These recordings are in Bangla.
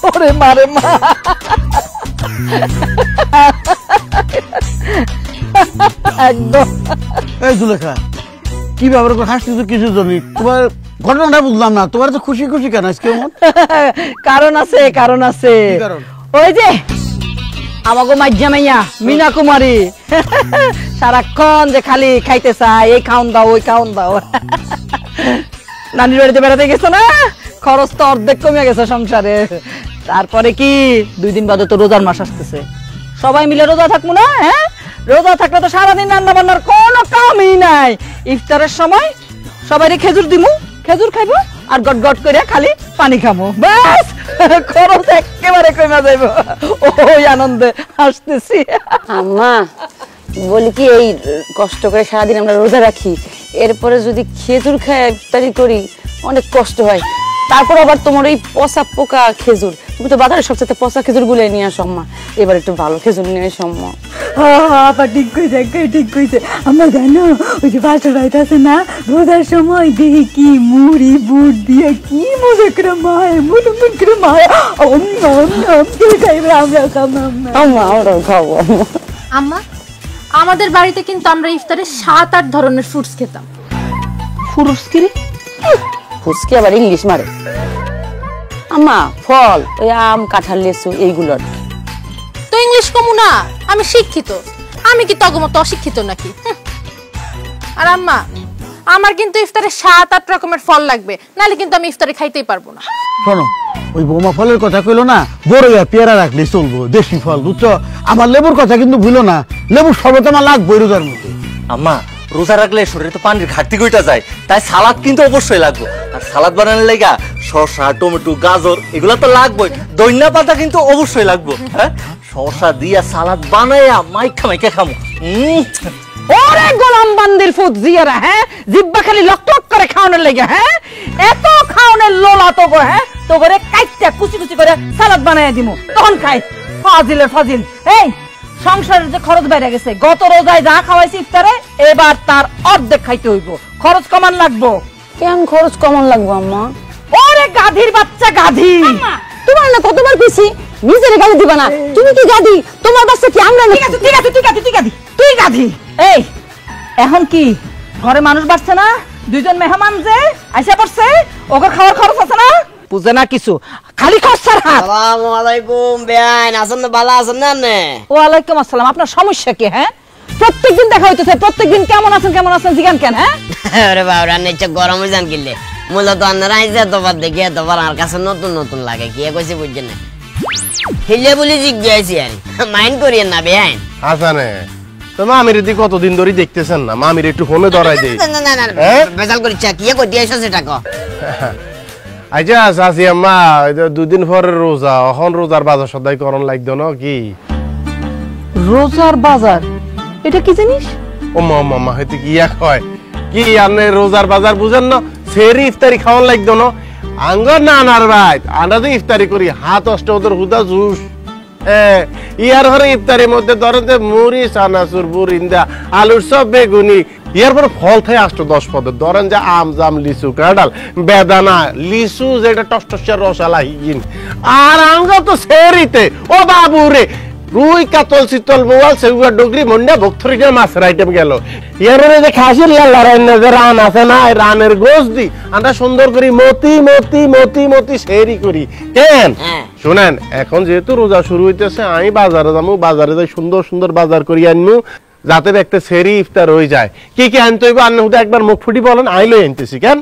ওরে মারে মা একদম। এই জুলেখা কি ব্যাপার করে হাসছিস কিছু জন্য? তোমার ঘটনাটা বুঝলাম না, তোমার তো খুশি খুশি কেন আজকে? কারণ আছে, কারণ আছে। ওই যে আমাগো মাইজা মাইয়া মিনা কুমারী সারাক্ষণ যে খালি খাইতে চায়, এই খাওন দাও ওই খাওন দাও। নানির বাড়িতে বেড়াতে গেছো না, খরচ তো অর্ধেক কমে গেছে সংসারে। তারপরে কি 2 দিন বাদে তো রোজার মাস আসতেছে, সবাই মিলে রোজা থাকবো না? হ্যাঁ, রোজা থাকলে তো সারাদিন রান্না বান্নার কোনো কামই নাই। ইফতারের সময় সবাই খেজুর দিমু, খেজুর খাইবো আর গট গট করে খালি পানি খামো, ব্যাস খরচ একেবারে কমে যাইব। ওই আনন্দে হাসতেছি। আম্মা বলি কি, এই কষ্ট করে সারাদিন আমরা রোজা রাখি, এরপরে যদি খেজুর খায় ইফতারি করি অনেক কষ্ট হয়। তারপর আবার তোমার এই পচা পোকা খেজুর, তুমি তো বাজারে সবচেয়ে পচা খেজুর গুলো নিয়ে আসো আম্মা, এবার একটু ভালো খেজুর নিয়ে আসো আম্মা। আপা ঠিক কইছে, ঠিক কইছে। আমরা জানো ওই যে বাসার বাড়িতে আছে না, রোজার সময় দেখি কি মুড়ি বুট দিয়ে কি মজা করে মায় মুড়ি মুড় করে মায় খাইবে, আমরা খাবো আম্মা, আমরাও খাবো আম্মা। আমাদের বাড়িতে কিন্তু আমরা ইফতারে 7-8 ধরনের ফ্রুটস খেতাম। ফ্রুটস কি রে? ফুসকি আবার ইংলিশ মারে আম্মা। ফল ওই আম, কাঁঠাল, লেচু এইগুলোর তো ইংলিশ কমু না, আমি শিক্ষিত, আমি কি তগমত অশিক্ষিত নাকি? আর আম্মা, আমার কিন্তু ইফতারে 7-8 রকমের ফল লাগবে, নাহলে কিন্তু আমি ইফতারে খাইতেই পারবো না। শোনো, ওই বোমা ফলের কথা কইলো না, বড় পেয়ারা রাখলে চলবো, দেশি ফল, বুঝছো? আমার লেবুর কথা কিন্তু ভুলো না, লেবুর শরবত আমার লাগবে রোজার মধ্যে। আম্মা, রোজা রাখলে শরীরে তো পানির ঘাটতি কইটা যায়, তাই সালাদ কিন্তু অবশ্যই লাগবে। আর সালাদ বানানোর লাগা শসা, টমেটো, গাজর এগুলা তো লাগবেই, ধনিয়া পাতা কিন্তু অবশ্যই লাগবে। হ্যাঁ, শসা দিয়া সালাদ বানাইয়া মাইখা মাইখা খামু। ওরে গোলাম বান্দির ফুট জিয়ারা, হ্যাঁ, জিব্বা খালি লক লক করে খাওয়ানোর লাগে। হ্যাঁ, এত খাওয়ানোর লোলা তো গো। হ্যাঁ, তো করে কাইটা কুচি কুচি করে সালাদ বানাইয়া দিমু, তখন খাই। ফাজিলের ফাজিল। এই সংসারের যে খরচ বাইরে গেছে, গত রোজায় যা খাওয়াইছি ইফতারে, এবার তার অর্ধেক খাইতে হইব। খরচ কমান লাগবো। কেন খরচ কমান লাগবো আম্মা? ওরে গাধীর বাচ্চা গাধী, তোমার না কতবার কইছি নিজের গালি দিবা না। তুমি কি গাধী? তোমার বাচ্চা কি আমরা? ঠিক আছে ঠিক আছে ঠিক আছে ঠিক আছে, তুই গাধী। এই এখন কি ঘরে মানুষ বাড়ছে না, 2 জন মেহমান যে আইসা পড়ছে, ওকে খাওয়ার খরচ আছে না, বুঝে না কিছু, খালি খরচার হাত। আসসালামু আলাইকুম বেআইন, আছেন না? ভালো আছেন না? ওয়ালাইকুম আসসালাম। আপনার সমস্যা কি? হ্যাঁ, প্রত্যেকদিন দেখা হইতেছে, প্রত্যেকদিন কেমন আছেন কেমন আছেন জিগান কেন? হ্যাঁ, আরে বাবা, রান্না ইচ্ছা গরম হয়ে যান কিনলে মূলত আপনারা আইসে এতবার দেখি এতবার আমার কাছে নতুন নতুন লাগে। কি কইছে বুঝছেন না, হিলে বলি জিজ্ঞাসি আর মাইন্ড করিয়েন না বেআইন। হাসানে তো মামির দিকে কতদিন ধরে দেখতেছেন না, মামির একটু ফোনে ধরাই দেই। না না না, বেজাল করিচ্ছা কি কইতে আইছো সেটা কো। আচ্ছা চাচি আম্মা, 2 দিন পরে রোজা, এখন রোজার বাজার সদাই করন লাগতো না কি? রোজার বাজার এটা কি জিনিস? ও মামা হয়তো কি এক হয় কি, আপনি রোজার বাজার বুঝেন না? সেরি ইফতারি খাওয়ান লাগতো না আঙ্গর নানার ভাই, আমরা তো ইফতারি করি হাত অষ্ট ওদের হুদা জুস। ইয়ার ঘরে ইফতারির মধ্যে ধরেন যে মুড়ি, চানাচুর, বুরিন্দা, আলুর সব, বেগুনি, ইয়ার পরে ফল থাকে 8-10 পদের, ধরেন যে আম, জাম, লিচু, কাঁঠাল, বেদানা, লিচু যেটা টসটসের রসালা হিগিন। আর আঙ্গ তো সেরিতে ও বাবু রে, রুই, কাতল, শীতল, বোয়াল, সেগুয়া, ডগরি, মন্ডা, ভক্তরিকা মাছের আইটেম গেল। ইয়ার যে খাসির লাল্লা যে রান আছে না, রানের গোস দি আমরা সুন্দর করি মতি মতি মতি মতি সেরি করি। কেন শুনেন, এখন যেহেতু রোজা শুরু হইতেছে, আমি বাজারে যাবো, বাজারে যাই সুন্দর সুন্দর বাজার করি আনবো, যাতে একটা সেরি ইফতার হয়ে যায়। কি কি আনতে হইব আপনি একবার মুখ ফুটি বলেন, আইলো আনতেছি। কেন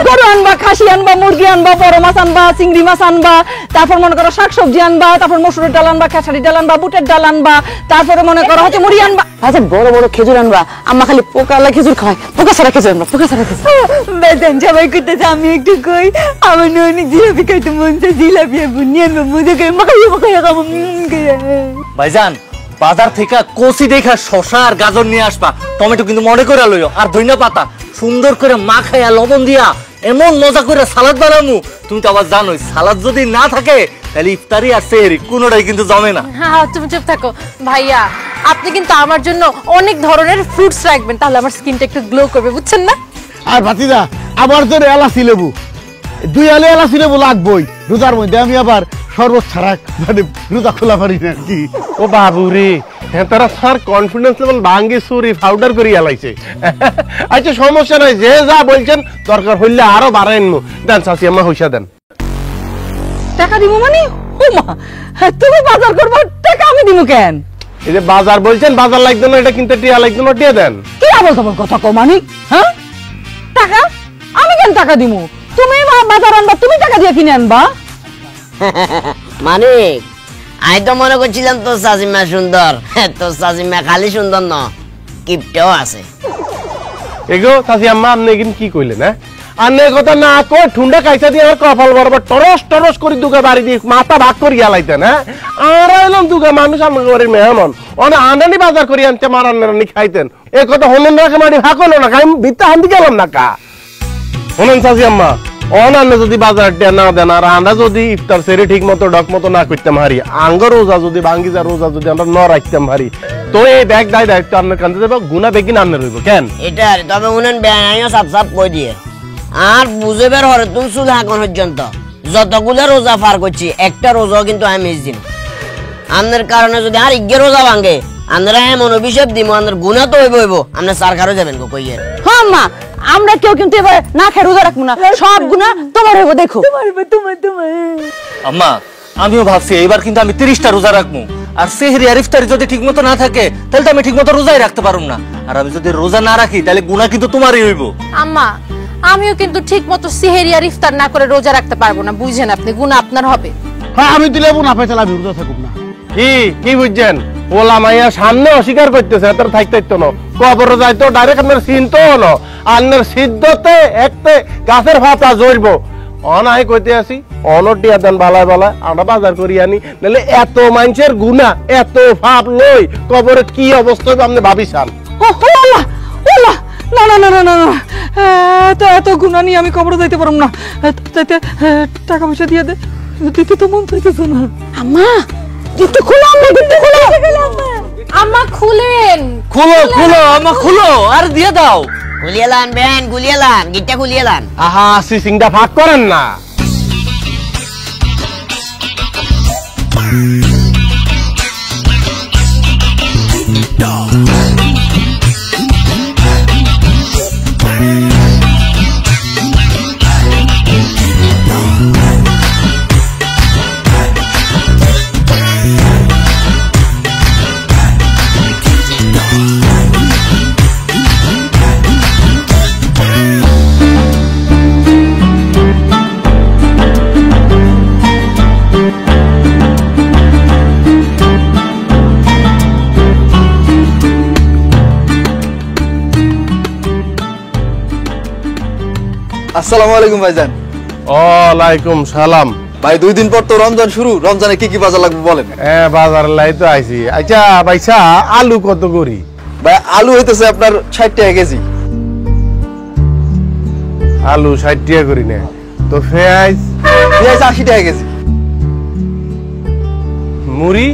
গরু আনবা, খাসি আনবা, মুরগি আনবা, বড় মাছ আনবা, চিংড়ি মাছ আনবা, তারপর মনে করো শাকসবজি আনবা, তারপর মসুরের ডাল আনবা, খেসারি ডাল আনবা, বুটের ডাল আনবা, তারপরে মনে করো হচ্ছে মুড়ি আনবা। আচ্ছা বড় বড় খেজুর আনবা আম্মা, খালি পোকালা খেজুর খায়, পোকা ছাড়া খেজুর আনবা, পোকা ছাড়া খেজুর। বেতন সবাই করতেছে, আমি একটু কই আমার অনেক জিলাপি খাইতে মন চায়, জিলাপি বুনিয়ে আনবো, মজা করে মাখাইয়া মাখাইয়া খাবো। ভাইজান, বাজার থেকে কচি দেখা শসা আর গাজর নিয়ে আসবা, টমেটো কিন্তু মনে করে লইও, আর ধনিয়া পাতা সুন্দর করে মাখাইয়া লবণ দিয়া এমন মজা করে সালাদ বানামু। তুমি তো আবার জানোই সালাদ যদি না থাকে তাহলে ইফতারি আর সেহরি কোনোটাই কিন্তু জমে না। হ্যাঁ, তুমি চুপ থাকো ভাইয়া, আপনি কিন্তু আমার জন্য অনেক ধরনের ফ্রুটস রাখবেন, তাহলে আমার স্কিনটা একটু গ্লো করবে, বুঝছেন না? আর ভাতিজা, আবার তোর এলাচি লেবু, দুই আলে এলা ছিল বলে লাগবই রোজার মধ্যে আমি আবার শরবত ছাড়া মানে রোজা খোলা পারি না কি ও বাবু রে হ্যাঁ তারা স্যার কনফিডেন্স লেভেল ভাঙ্গি সুরি পাউডার করে এলাইছে আচ্ছা সমস্যা নাই যে যা বলছেন দরকার হইলে আরো বাড়াইন দেন চাচি আম্মা হইসা দেন টাকা দিব মানে ও মা তুমি বাজার করবা টাকা আমি দিব কেন এই যে বাজার বলছেন বাজার লাগবে না এটা কিনতে টিয়া লাগবে না টিয়া দেন কি আবল তাবল কথা কও মানিক হ্যাঁ টাকা আমি কেন টাকা দিমু তুমি বাজার আনবা তুমি টাকা দিয়ে কিনে আনবা মানিক আমি তো মনে করছিলাম তোর চাচিমা সুন্দর তোর চাচিমা খালি সুন্দর ন কিপটেও আছে এগো চাচি আম্মা আপনি এগিন কি কইলেন হ্যাঁ আন্নে কথা না কই ঠুন্ডা কাইসা দিয়ে আমার কপাল বরাবর টরস টরস করে দুগা বাড়ি দিয়ে মাথা ভাগ করে গেলাইতেন হ্যাঁ আর এলাম দুগা মানুষ আমার ঘরের মেহমান অনে আন্ডানি বাজার করে আনতে মারান্নারানি খাইতেন এই কথা হলেন রাখে মারি হাকলো না খাই ভিত্তা হান্দি গেলাম না কা হলেন চাচি আম্মা অনান্নে যদি বাজার টিয়া না দেন আর আমরা যদি ইফতার সেরে ঠিক মতো ডক মতো না করতাম হারি আঙ্গ রোজা যদি ভাঙ্গি যা রোজা যদি আমরা ন রাখতাম হারি তো এই ব্যাগ দায় দায়িত্ব আপনার কান্দে দেবো গুনা বেগিন আপনার রইব কেন এটা তবে উনান বেআইও সাপ সাপ কই দিয়ে আর বুঝে বের হরে তুমি শুধু এখন পর্যন্ত যতগুলো রোজা পার করছি একটা রোজাও কিন্তু আমি মিস দিন আপনার কারণে যদি আর 11 রোজা ভাঙে আমরা এমন অভিশাপ দিব আপনার গুণা তো হইব আপনার সারকারও যাবেন গো কইয়ের হ্যাঁ মা আমরা কেউ কিন্তু এবার না খেয়ে রোজা রাখবো না সব গুণা তোমার হইব দেখো তোমার আম্মা আমিও ভাবছি এবার কিন্তু আমি 30টা রোজা রাখবো আর সেহরি আর ইফতারি যদি ঠিকমতো না থাকে তাহলে তো আমি ঠিকমতো রোজাই রাখতে পারুম না আর আমি যদি রোজা না রাখি তাহলে গুনাহ কিন্তু তোমারই হইব আম্মা আমিও কিন্তু ঠিক মতো সেহেরি আর ইফতার না করে রোজা রাখতে পারবো না বুঝেন আপনি গুনাহ আপনার হবে হ্যাঁ আমি দিলে না পাইতাল আমি রোজা থাকুম না কি বুঝছেন ওলা মাইয়া সামনে অস্বীকার করতেছে তার থাকতে না কবর যাইতো ডাইরেক্ট আপনার চিনতো না আপনার সিদ্ধতে একতে গাছের ফাতা জড়ব অনাই কইতে আসি অনটিয়া দেন বালায় বালায় আমরা বাজার করি আনি নাহলে এত মানুষের গুনাহ এত পাপ লই কবরে কি অবস্থা হবে আপনি ভাবিসান ওলা ওলা না না না না না না এত গুণা নিয়ে আমি কবরে যাইতে পারব না তাইতে টাকা পয়সা দিয়ে দে দিতে তো মন চাইতেছে না আম্মা গিট্টু খুলো আম্মা গিট্টু খুলো আম্মা খুলেন খুলো খুলো আম্মা খুলো আর দিয়ে দাও গুলিয়ালান বেন গুলিয়ালান গিটটা গুলিয়ালান আহা সিসিংটা ভাগ করেন না আসসালামু আলাইকুম ভাইজান। ওয়ালাইকুম সালাম। ভাই 2 দিন পর তো রমজান শুরু, রমজানে কি কি বাজার লাগবে বলেন? বাজার লাই তো আইছি। আচ্ছা ভাইসা আলু কত করি? ভাই আলু হইতেছে আপনার 60 টাকা কেজি। আলু 60 টাকা করি না তো পেঁয়াজ? পেঁয়াজ 80 টাকা কেজি। মুড়ি?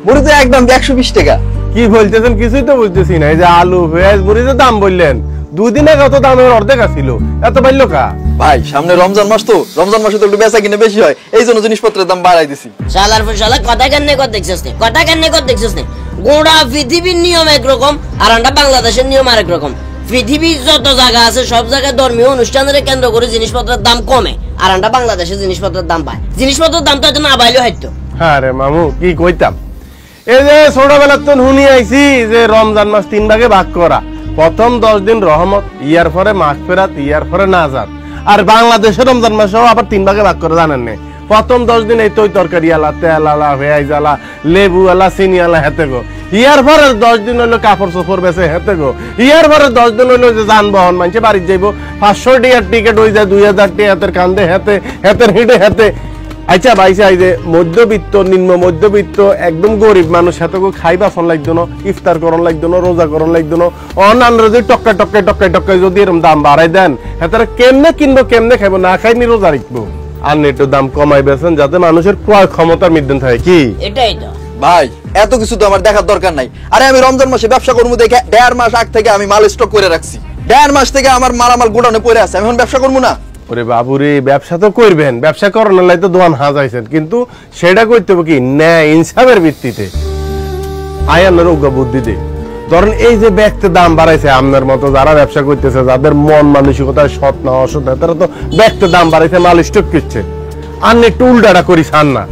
মুড়ি তো একদম 120 টাকা। কি বলতেছেন কিছুই তো বুঝতেছি না। এই যে আলু পেঁয়াজ মুড়ি যে দাম বললেন 2 দিন আগে তো দামের অর্ধেক ছিল, এত বাড়লো কা? ভাই সামনে রমজান মাস তো, রমজান মাসে তো একটু বেচা কিনে বেশি হয়, এই জন্য জিনিসপত্রের দাম বাড়াই দিছি। শালার পর শালা কথা কেন কর দেখছস না, কথা কেন কর দেখছস না। গোটা পৃথিবীর নিয়ম একরকম আর আমরা বাংলাদেশের নিয়ম আরেক রকম। পৃথিবীর যত জায়গা আছে সব জায়গায় ধর্মীয় অনুষ্ঠানের কেন্দ্র করে জিনিসপত্রের দাম কমে, আর আমরা বাংলাদেশের জিনিসপত্রের দাম পায়। জিনিসপত্রের দাম তো এত না বাইলেও হয়তো। হ্যাঁ রে মামু কি কইতাম, এই যে ছোটবেলা তো শুনি আইছি যে রমজান মাস 3 ভাগে ভাগ করা। প্রথম 10 দিন রহমত, ইয়ার পরে মাগফিরাত, ইয়ার পরে নাজাত। আর বাংলাদেশের রমজান মাসও আবার 3 ভাগে ভাগ করে, জানেন না? প্রথম 10 দিন এই তৈ তরকারি আলা, তেল আলা, পেঁয়াজ আলা, লেবু আলা, চিনি আলা হেতে গো। ইয়ার পরে 10 দিন হইলো কাপড় চোপড় বেচে হেতে গো। ইয়ার পরে 10 দিন হইলো যে যানবাহন মানুষে বাড়ি যাইব, 500 টাকার টিকিট হয়ে যায় 2000 টাকা হাতের কান্দে হেতে, হেতের হিটে হেতে। আচ্ছা ভাইসা এই যে মধ্যবিত্ত, নিম্ন মধ্যবিত্ত, একদম গরিব মানুষ হাতে খাইবা ফোন লাগতো না, ইফতার করন লাগতো না, রোজা করন লাগতো না। অন্যান্য যদি টক্কায় টক্কায় টক্কায় টক্কায় যদি এরকম দাম বাড়াই দেন, হেতারা কেমনে কিনবো, কেমনে খাইবো, না খাইনি রোজা রাখবো। আর একটু দাম কমাই বেছেন যাতে মানুষের ক্রয় ক্ষমতার মধ্যে থাকে। কি এটাই তো ভাই, এত কিছু তো আমার দেখার দরকার নাই। আরে আমি রমজান মাসে ব্যবসা করবো দেখে 1.5 মাস আগ থেকে আমি মাল স্টক করে রাখছি। 1.5 মাস থেকে আমার মালামাল গোডাউনে পড়ে আছে, আমি এখন ব্যবসা করবো না? ওরে বাবুরে ব্যবসা তো করবেন, ব্যবসা করানোর লাই তো দোয়ান হাজাইছেন, কিন্তু সেটা করতে হবে কি ন্যায় ইনসাফের ভিত্তিতে। আয়ানের অজ্ঞ বুদ্ধি দে। ধরেন এই যে ব্যক্তি দাম বাড়াইছে, আপনার মতো যারা ব্যবসা করতেছে, যাদের মন মানসিকতা সৎ না অসৎ না, তারা তো ব্যক্তি দাম বাড়াইছে, মাল স্টক করছে। আর একটু উল্টাটা করি চান না।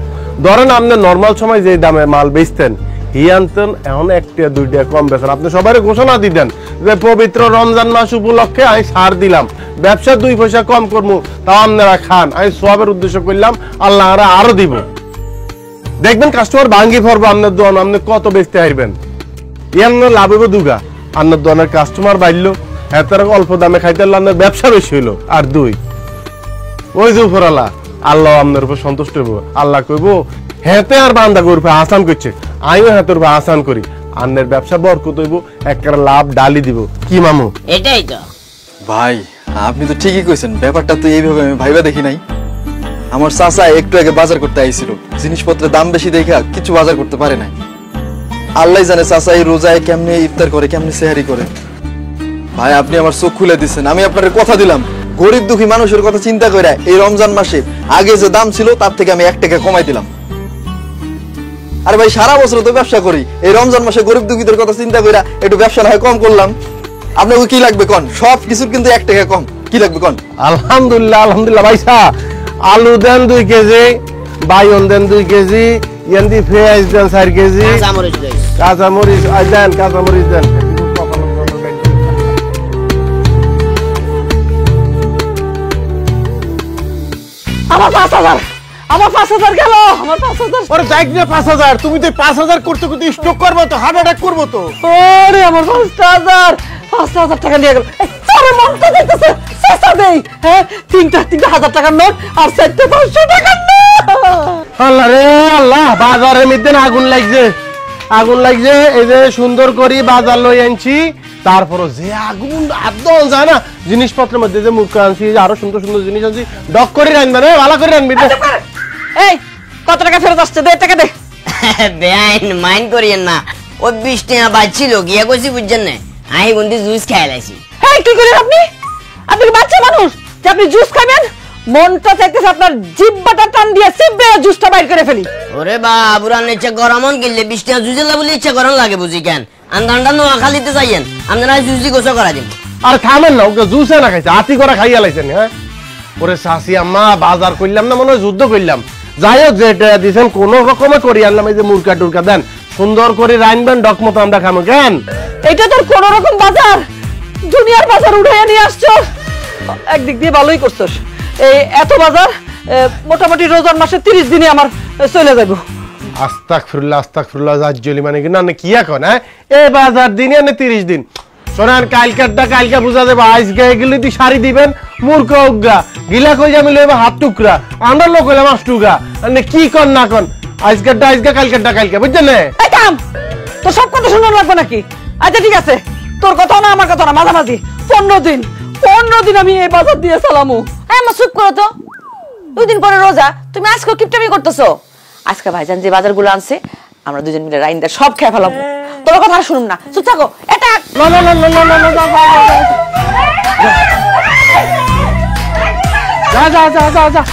ধরেন আপনি নর্মাল সময় যে দামে মাল বেচতেন, হিয়ানতেন এখন 1 টাকা 2 টাকা কম বেচেন। আপনি সবাই ঘোষণা দিতেন যে পবিত্র রমজান মাস উপলক্ষে আমি ছাড় দিলাম, ব্যবসা 2 পয়সা কম করবো, তাও আপনারা খান। আমি সবের উদ্দেশ্য করলাম, আল্লাহ আরো দিব। দেখবেন কাস্টমার ভাঙ্গি পড়বো আপনার দোকান, আপনি কত বেচতে হারবেন। আপনার লাভ হইব দুগা, আপনার দোকানের কাস্টমার বাড়লো, হ্যাঁ তারা অল্প দামে খাইতে আপনার ব্যবসা বেশি হইলো। আর 2 ওই যে উপরালা আল্লাহ আপনার উপর সন্তুষ্ট হইব। আল্লাহ কইব হেতে আর বান্দা করবে আসান করছে, আমিও হেতের উপর আসান করি, আন্নের ব্যবসা বরকত হইব, একটা লাভ ডালি দিব। কি মামু? এটাই তো ভাই, আপনি তো ঠিকই কইছেন, ব্যাপারটা তো এইভাবে আমি ভাইবা দেখি নাই। আমার চাচা একটু আগে বাজার করতে আইছিল, জিনিসপত্রের দাম বেশি দেখা কিছু বাজার করতে পারে নাই। আল্লাহ জানে চাচা এই রোজায় কেমনে ইফতার করে, কেমনে সেহারি করে। ভাই আপনি আমার চোখ খুলে দিচ্ছেন। আমি আপনার কথা দিলাম, গরিব দুঃখী মানুষের কথা চিন্তা করে এই রমজান মাসে আগে যে দাম ছিল তার থেকে আমি 1 টাকা কমাই দিলাম। আরে ভাই সারা বছর তো ব্যবসা করি, এই রমজান মাসে গরিব দুঃখীদের কথা চিন্তা করে একটু ব্যবসা না হয় কম করলাম। আপনাকে কি লাগবে কোন? সব কিছুর কিন্তু 1 টাকা কম। কি লাগবে কোন? আলহামদুলিল্লাহ আলহামদুলিল্লাহ। ভাইসা আলু দেন 2 কেজি, বাইগন দেন 2 কেজি, ইয়ান্দি পেঁয়াজ দেন 4 কেজি, কাঁচামরিচ দেন, কাঁচামরিচ দেন। আমার 5,000, আমার 5,000 গেল, আমার 5,000। ওরে যাই না 5,000, তুমি তো 5,000 করতে করতে স্টক করবো তো, হার্ট অ্যাটাক করবো তো। ওরে আমার 5,000 টাকা নিয়ে গেল। আরে মনটা যাইতেছে, চেষ্টা দেই। হ্যাঁ 3টা 1,000 টাকার নোট আর 4টা 500 টাকার নোট। আল্লাহ রে আল্লাহ, বাজারের মধ্যে আগুন লাগছে, আগুন লাগছে। এই যে সুন্দর করে বাজার লই আনছি, তারপরে যে আগুন আদল যায় না, জিনিসপত্রের মধ্যে যে মুখ আনছি, আরো সুন্দর সুন্দর জিনিস আনছি, ডক করে রাখবে রে, ভালো করে রাখবি। এই কত টাকা ফেরত আসছে? দে টাকা দে। বেআইন মাইন্ড করিয়েন না, ও 20 টাকা বাঁচছিল, গিয়া কইছি বুঝছেন না, আমি বন্ধু জুস খাই লাইছি। হ্যাঁ কি করেন আপনি? আপনি কি বাচ্চা মানুষ যে আপনি জুস খাবেন? মনটা চাইতেছে আপনার জিহ্বাটা টান দিয়ে চিপে জুসটা বাইর করে ফেলি। ওরে বাবুরান ইচ্ছা গরমন কিনলে 20 টাকা জুসে বলে ইচ্ছা গরম লাগে বুঝি কেন? আন্দান্ডা নোয়া খালিতে চাইয়েন, আপনারা জুসি গোসা করা দিন। আর খাবেন না, ওকে জুসে না খাইছে, আতি করে খাইয়া লাইছেন। হ্যাঁ ওরে শাশি আম্মা, বাজার করলাম না মনে হয় যুদ্ধ করলাম। যাই হোক যেটা দিয়েছেন কোন রকমে করি আনলাম। এই যে মুরকা টুরকা দেন, সুন্দর করে রাইনবেন, ডক মতো আমরা খামো কেন? এটা তোর কোন রকম বাজার, দুনিয়ার বাজার উঠাইয়া নিয়ে আসছো। একদিক দিয়ে ভালোই করছস। এই এত বাজার মোটামুটি রোজার মাসে 30 দিনে আমার চলে যাবো। আস্তাগফিরুল্লাহ আস্তাগফিরুল্লাহ, জাজ্জলি মানে কি না কি এখন? হ্যাঁ এই বাজার দিনে না 30 দিন। শোনেন কালকাটা কালকা বুঝা দেবো, আজকে এগুলি তুই শাড়ি দিবেন, মূর্খ উগা গিলা কই আমি লইব হাত টুকরা, আমরা লোক হইলাম 8 টুকরা। মানে কি কর না কন, আজকেরটা আজকে কালকাটা কালকা, বুঝছেন না? এই কাম তো সব কথা শুনে লাগবে নাকি? আচ্ছা ঠিক আছে, তোর কথা না আমার কথা না, মাঝামাঝি 15 দিন আমি এই বাজার দিয়ে চালামু। হ্যাঁ মা চুপ করো তো, 2 দিন পরে রোজা, তুমি আজকে কিপটামি করতেছো। আজকে ভাইজান যে বাজারগুলো আনছে, আমরা দুজন মিলে রাইন্দা সব খেয়ে ফেলাবো। তোর কথা আর শুনুম না, চুপ থাকো। এটা না না না না না না না, যা যা যা যা যা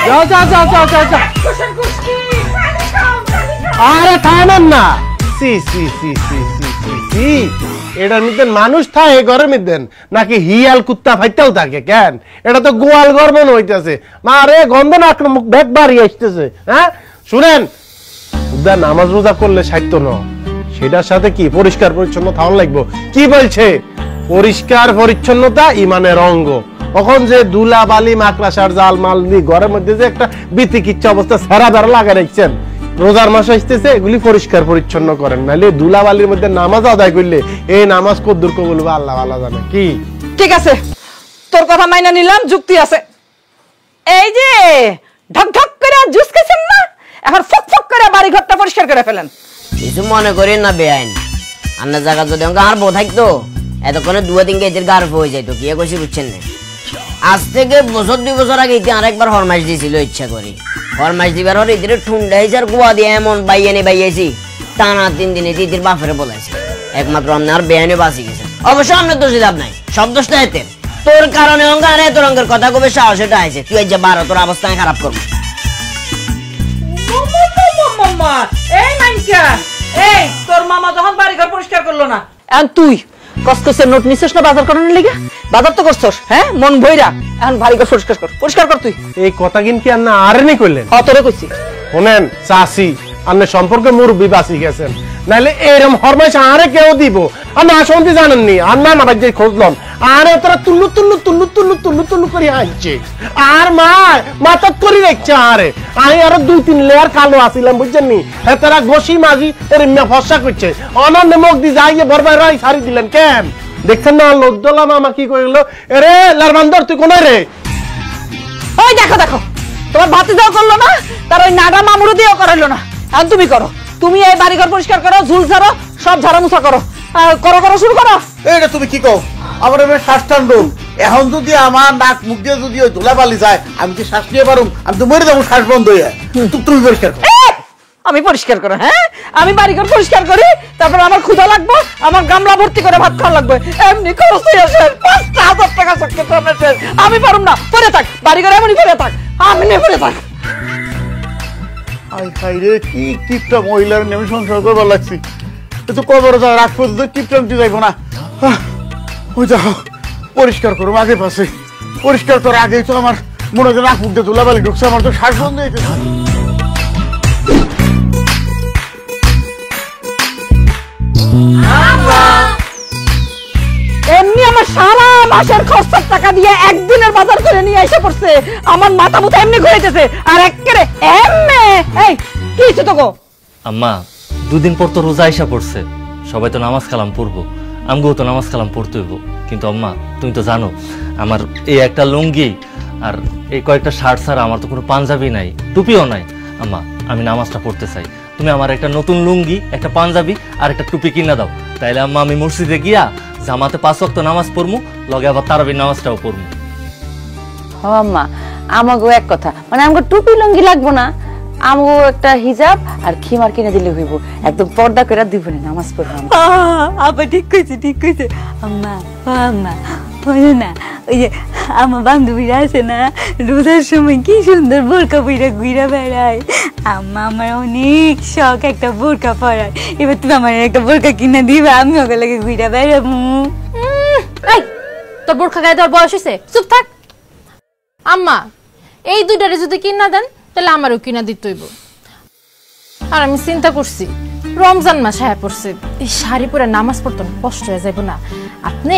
যা যা যা যা যা যা। আরে থামেন না, সি সি সি সি সি সি সি, এটার মধ্যে মানুষ থাকে ঘরের মধ্যে নাকি হিয়াল কুত্তা ফাইটাও থাকে কেন? এটা তো গোয়াল ঘর মনে হইতেছে। মারে গন্ধ না মুখ ব্যাগ বাড়ি আসতেছে। হ্যাঁ শুনেন, নামাজ রোজা করলে সাহিত্য ন, সেটার সাথে কি পরিষ্কার পরিচ্ছন্ন থাকা লাগবে। কি বলছে? পরিষ্কার পরিচ্ছন্নতা ইমানের অঙ্গ। তখন যে দুলা বালি মাকড়াসার জাল মাল দিয়ে ঘরের মধ্যে যে একটা বিতিকিচ্ছা অবস্থা সেরা বেড়া লাগা রাখছেন, রোজার মাস আসতেছে, এগুলি পরিষ্কার পরিচ্ছন্ন করেন, নাহলে দুলা বালির মধ্যে নামাজ আদায় করলে এই নামাজ কদ্দুর কবুল আল্লাহ আল্লাহ জানে। কি ঠিক আছে, তোর কথা মাইনা নিলাম, যুক্তি আছে। এই যে ঢক ঢক করে জুস খাইছেন না, এখন ফক ফক করে বাড়ি ঘরটা পরিষ্কার করে ফেলেন। কিছু মনে করেন না বেআইন, আপনার জায়গা যদি আর বউ থাকতো এতক্ষণে 2-3 কেজির গার্ফ হয়ে যাইতো। কি কইছি বুঝছেন না? আজ থেকে 1-2 বছর আগে ইতি আরেকবার হরমাস দিয়েছিল ইচ্ছা করে। হরমাস দিবার হর ইতির ঠুন্ডা হিসার গোয়া দিয়ে এমন বাইয়ানি বাইয়াছি, টানা 3 দিনে ইতির বাপের বলাইছে। একমাত্র আপনার বেআইনে বাঁচি গেছে। অবশ্য আপনার দোষী লাভ নাই, সব দোষটা এতে। তোর কারণে অঙ্গারে তোর অঙ্গের কথা কবে সাহস এটা আইছে তুই যে 12 তোর অবস্থা খারাপ করবি মামা এই মাইনকা এই তোর মামা যখন বাড়ি ঘর পরিষ্কার করলো না এখন তুই কসকসের নোট নিছিস না বাজার করানোর লাগা বাজার তো করছস হ্যাঁ মন ভইরা এখন বাড়ি ঘর পরিষ্কার কর তুই এই কথা কিন্তু আর না আরে নি কইলেন তোরে কইছি শুনেন চাচি আপনি সম্পর্কে মুরব্বী বাঁচি গেছেন নাইলে এরম হরমাইশ আরে কেউ দিব আপনি আসন্তি জানেননি আর না আমার যে খুঁজলাম আরে তোরা তুল্লু করে হাঁটছে আর মাথা করে রাখছে আরে আমি আরো 2-3 লেয়ার কালো আসিলাম বুঝছেন নি হ্যাঁ তারা ঘষি মাঝি এর ফসা করছে অনন্য মুখ দিয়ে যাইয়ে বরবার রাই সারি দিলেন কেন দেখছেন না লদ্দলা মামা কি করলো এরে লারবান্দর তুই কোন রে ওই দেখো তোমার ভাতে যাও করলো না তার ওই নাগা মামুরও দিয়েও করাইলো না এখন তুমি করো তুমি এই বাড়িঘর পরিষ্কার করো ঝুল ছাড়ো সব ঝাড়া মুছা করো শুরু করো এটা তুমি কি কও আমার এবার শ্বাস টানবো এখন যদি আমার নাক মুখ দিয়ে যদি ওই ধুলাবালি যায় আমি কি শ্বাস নিয়ে পারুম আমি তো মরে যাবো শ্বাস বন্ধ হয়ে তুমি পরিষ্কার করো আমি পরিষ্কার করো হ্যাঁ আমি বাড়িঘর পরিষ্কার করি তারপর আমার ক্ষুধা লাগবে আমার গামলা ভর্তি করে ভাত খাওয়া লাগবে এমনি খরচ হয়ে আসে 5,000 টাকা চক্কে আমি পারুম না পরে থাক বাড়িঘর এমনি পরে থাক আমি নিয়ে পরে থাক রে কি টিপটা মহিলার নেমে সংসার করবার লাগছি তো কবর যাও রাত পর্যন্ত টিপটা যাইবো না ওই যাও পরিষ্কার করো আগে পাশে পরিষ্কার করার আগেই তো আমার মনে হয় নাক মুখ দিয়ে ধুলাবালি ঢুকছে আমার তো শ্বাস বন্ধ হয়েছে এমনি আমার সারা মাসের খরচার টাকা দিয়ে একদিনের বাজার করে নিয়ে এসে পড়ছে আমার মাথা মুথা এমনি ঘুরেছে আর একেবারে এমনি এই কি হচ্ছে তো গো আম্মা 2 দিন পর তো রোজা আইসা পড়ছে সবাই তো নামাজ কালাম পড়বো আমগো তো নামাজ কালাম পড়তে হইব কিন্তু আম্মা তুমি তো জানো আমার এই একটা লুঙ্গি আর এই কয়েকটা শার্ট ছাড়া আমার তো কোনো পাঞ্জাবি নাই টুপিও নাই আম্মা আমি নামাজটা পড়তে চাই তুমি আমার একটা নতুন লুঙ্গি একটা পাঞ্জাবি আর একটা টুপি কিনা দাও তাইলে আম্মা আমি মসজিদে গিয়া জামাতে 5 ওয়াক্ত নামাজ পড়মু লগে আবার তারাবির নামাজটাও পড়মু হ আম্মা আমাগো এক কথা মানে আমাকে টুপি লুঙ্গি লাগবো না আমগো একটা হিজাব আর খিমার কিনে দিলে হইব একদম পর্দা করে দিব না নামাজ পড়ব আপা ঠিক কইছে আম্মা বলো না ওই যে আমার বান্ধবীরা আছে না রোজার সময় কি সুন্দর বোরকা পইরা ঘুরে বেড়ায় আম্মা আমার অনেক শখ একটা বোরকা পরার এবার তুমি আমার একটা বোরকা কিনে দিবা আমি ওকে লাগে ঘুরে বেড়াবো এই তোর বোরখা গায়ে দেওয়ার বয়স হয়েছে চুপ থাক আম্মা এই দুইটারে যদি কিনা দেন তাহলে আমারও কিনা দিতে হইব আর আমি চিন্তা করছি রমজান মাস হ্যাঁ পড়ছে এই শাড়ি পরে নামাজ পড়তে কষ্ট হয়ে যাইব না আপনি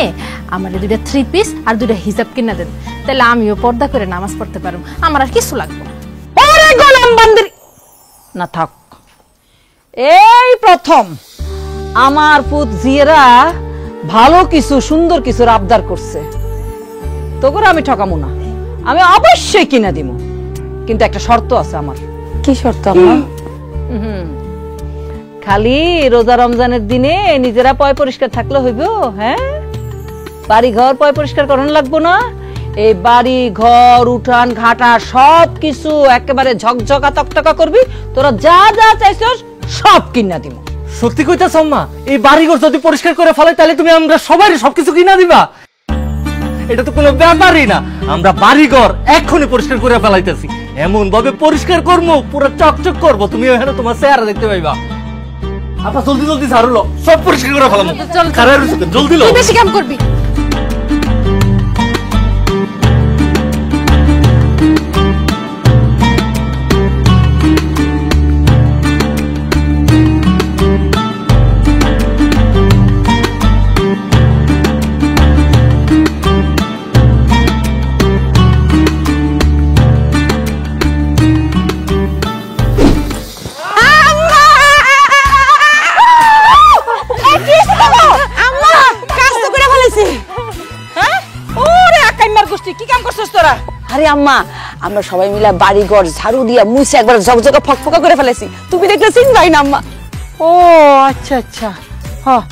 আমার 2টা 3 পিস আর 2টা হিজাব কিনা দেন তাহলে আমিও পর্দা করে নামাজ পড়তে পারবো আমার আর কিছু লাগবে না ওরে গোলাম বান্দির না থাক এই প্রথম আমার পুত জিয়েরা ভালো কিছু সুন্দর কিছু আবদার করছে তোকে আমি ঠকামু না আমি অবশ্যই কিনা দিব কিন্তু একটা শর্ত আছে আমার কি শর্ত আম্মা খালি রোজা রমজানের দিনে নিজেরা পয় পরিষ্কার থাকলে হইব হ্যাঁ বাড়ি ঘর পয় পরিষ্কার করানো লাগবো না এই বাড়ি ঘর উঠান ঘাটা সব কিছু একেবারে ঝকঝকা তকতকা করবি তোরা যা যা চাইছস সব কিনা দিব সত্যি কইতাছ আম্মা এই বাড়িঘর যদি পরিষ্কার করে ফেলে তাহলে তুমি আমরা সবাই সবকিছু কিনা দিবা এটা তো কোনো ব্যাপারই না আমরা বাড়িঘর এক্ষুনি পরিষ্কার করে ফেলাইতেছি এমন ভাবে পরিষ্কার করবো পুরো চকচক করবো তুমি ওখানে তোমার চেহারা দেখতে পাইবা আপা জলদি ঝাড়ু লো সব পরিষ্কার করে ফেলাম জলদি লো বেশি কাম করবি আরে আম্মা আমরা সবাই মিলে বাড়ি ঘর ঝাড়ু দিয়া মুছে একবার ঝকঝকা ফকফকা করে ফেলেছি তুমি দেখলে চিনবাই না আম্মা ও আচ্ছা আচ্ছা হ্যাঁ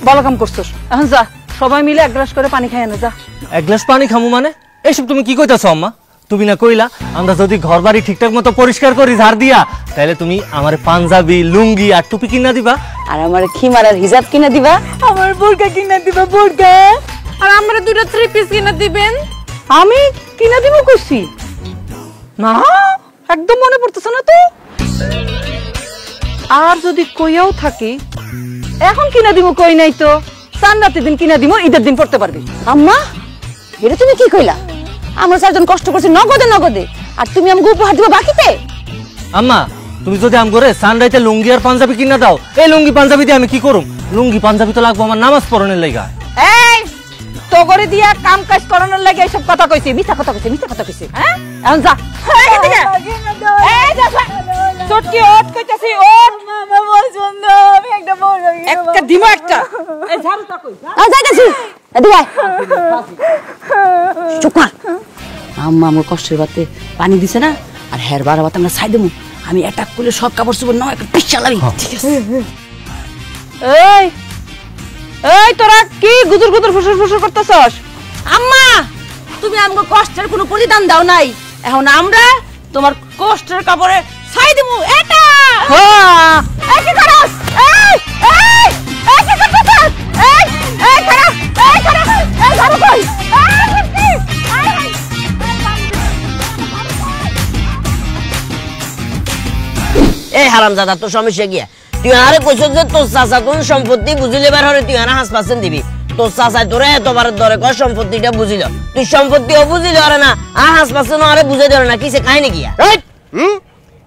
ভালো কাম করছস এখন যা সবাই মিলে এক গ্লাস করে পানি খাই আনে যা এক গ্লাস পানি খামু মানে এসব তুমি কি কইতাছো আম্মা তুমি না কইলা আমরা যদি ঘর বাড়ি ঠিকঠাক মতো পরিষ্কার করি ঝাড় দিয়া তাহলে তুমি আমারে পাঞ্জাবি লুঙ্গি আর টুপি কিনা দিবা আর আমার খিমার আর হিজাব কিনা দিবা আমার বোরকা কিনা দিবা বোরকা আর আমরা দুটো 3 পিস কিনে দিবেন। আমি কিনা দিব কইছি না, একদম মনে পড়তেছে না তো। আর যদি কইয়াও থাকি এখন কিনা দিব কই নাই তো, চান্দাতে দিন কিনা দিব, ঈদের দিন পড়তে পারবি। আম্মা এটা তুমি কি কইলা? আমরা 4 জন কষ্ট করছি নগদে নগদে, আর তুমি আমাকে উপহার দিবা বাকিতে? আম্মা তুমি যদি আম করে সানরাইতে লুঙ্গি আর পাঞ্জাবি কিনা দাও, এই লুঙ্গি পাঞ্জাবি দিয়ে আমি কি করুম? লুঙ্গি পাঞ্জাবি তো লাগবো আমার নামাজ পড়ানোর লাগা। এই তো করে দিয়া কাম কাজ করানোর লাগে এইসব কথা কইছি, মিথ্যা কথা কইছি, মিথ্যা কথা কইছি। হ্যাঁ এখন যা এদিকে। এই যা চটকি ওট কইতাছি, ওট। মামা পছন্দ, আমি একটা বড় একটা দিমা একটা। এই ঝাড়ুটা কই? যাইতাছি এদিকে আয়। চুপ কর। আম্মা আমার কষ্টের বাতে পানি দিছে না, আর হের বার বাতে আমরা ছাই দেবো। আমি অ্যাটাক করলে সব কাপড় চোপড় নয় একটা পিস চালাবি। ঠিক আছে? এই এই তোরা কি গুদুর গুদুর ফুসুর ফুসুর করতেছস? আম্মা তুমি আমাকে কষ্টের কোনো প্রতিদান দাও নাই, এখন আমরা তোমার কষ্টের কাপড়ে ছাই দেবো। এটা হ্যাঁ এই কি করছ? এই এই এই কি করছস? এই এই খারাপ, এই খারাপ, এই ঝাড়ু কই? এই হারামজাদা তোর সমস্যা কি? তুই আরে কইছ যে তোর চাচা কোন সম্পত্তি বুঝিলে বার হরে তুই আনা হাসপাসেন দিবি। তোর চাচা তোরে এতবার ধরে কয় সম্পত্তিটা বুঝিল, তুই সম্পত্তিও বুঝিল আরে না, আর হাসপাসেন আরে বুঝাই ধরে না, কিসে কাহিনী কি?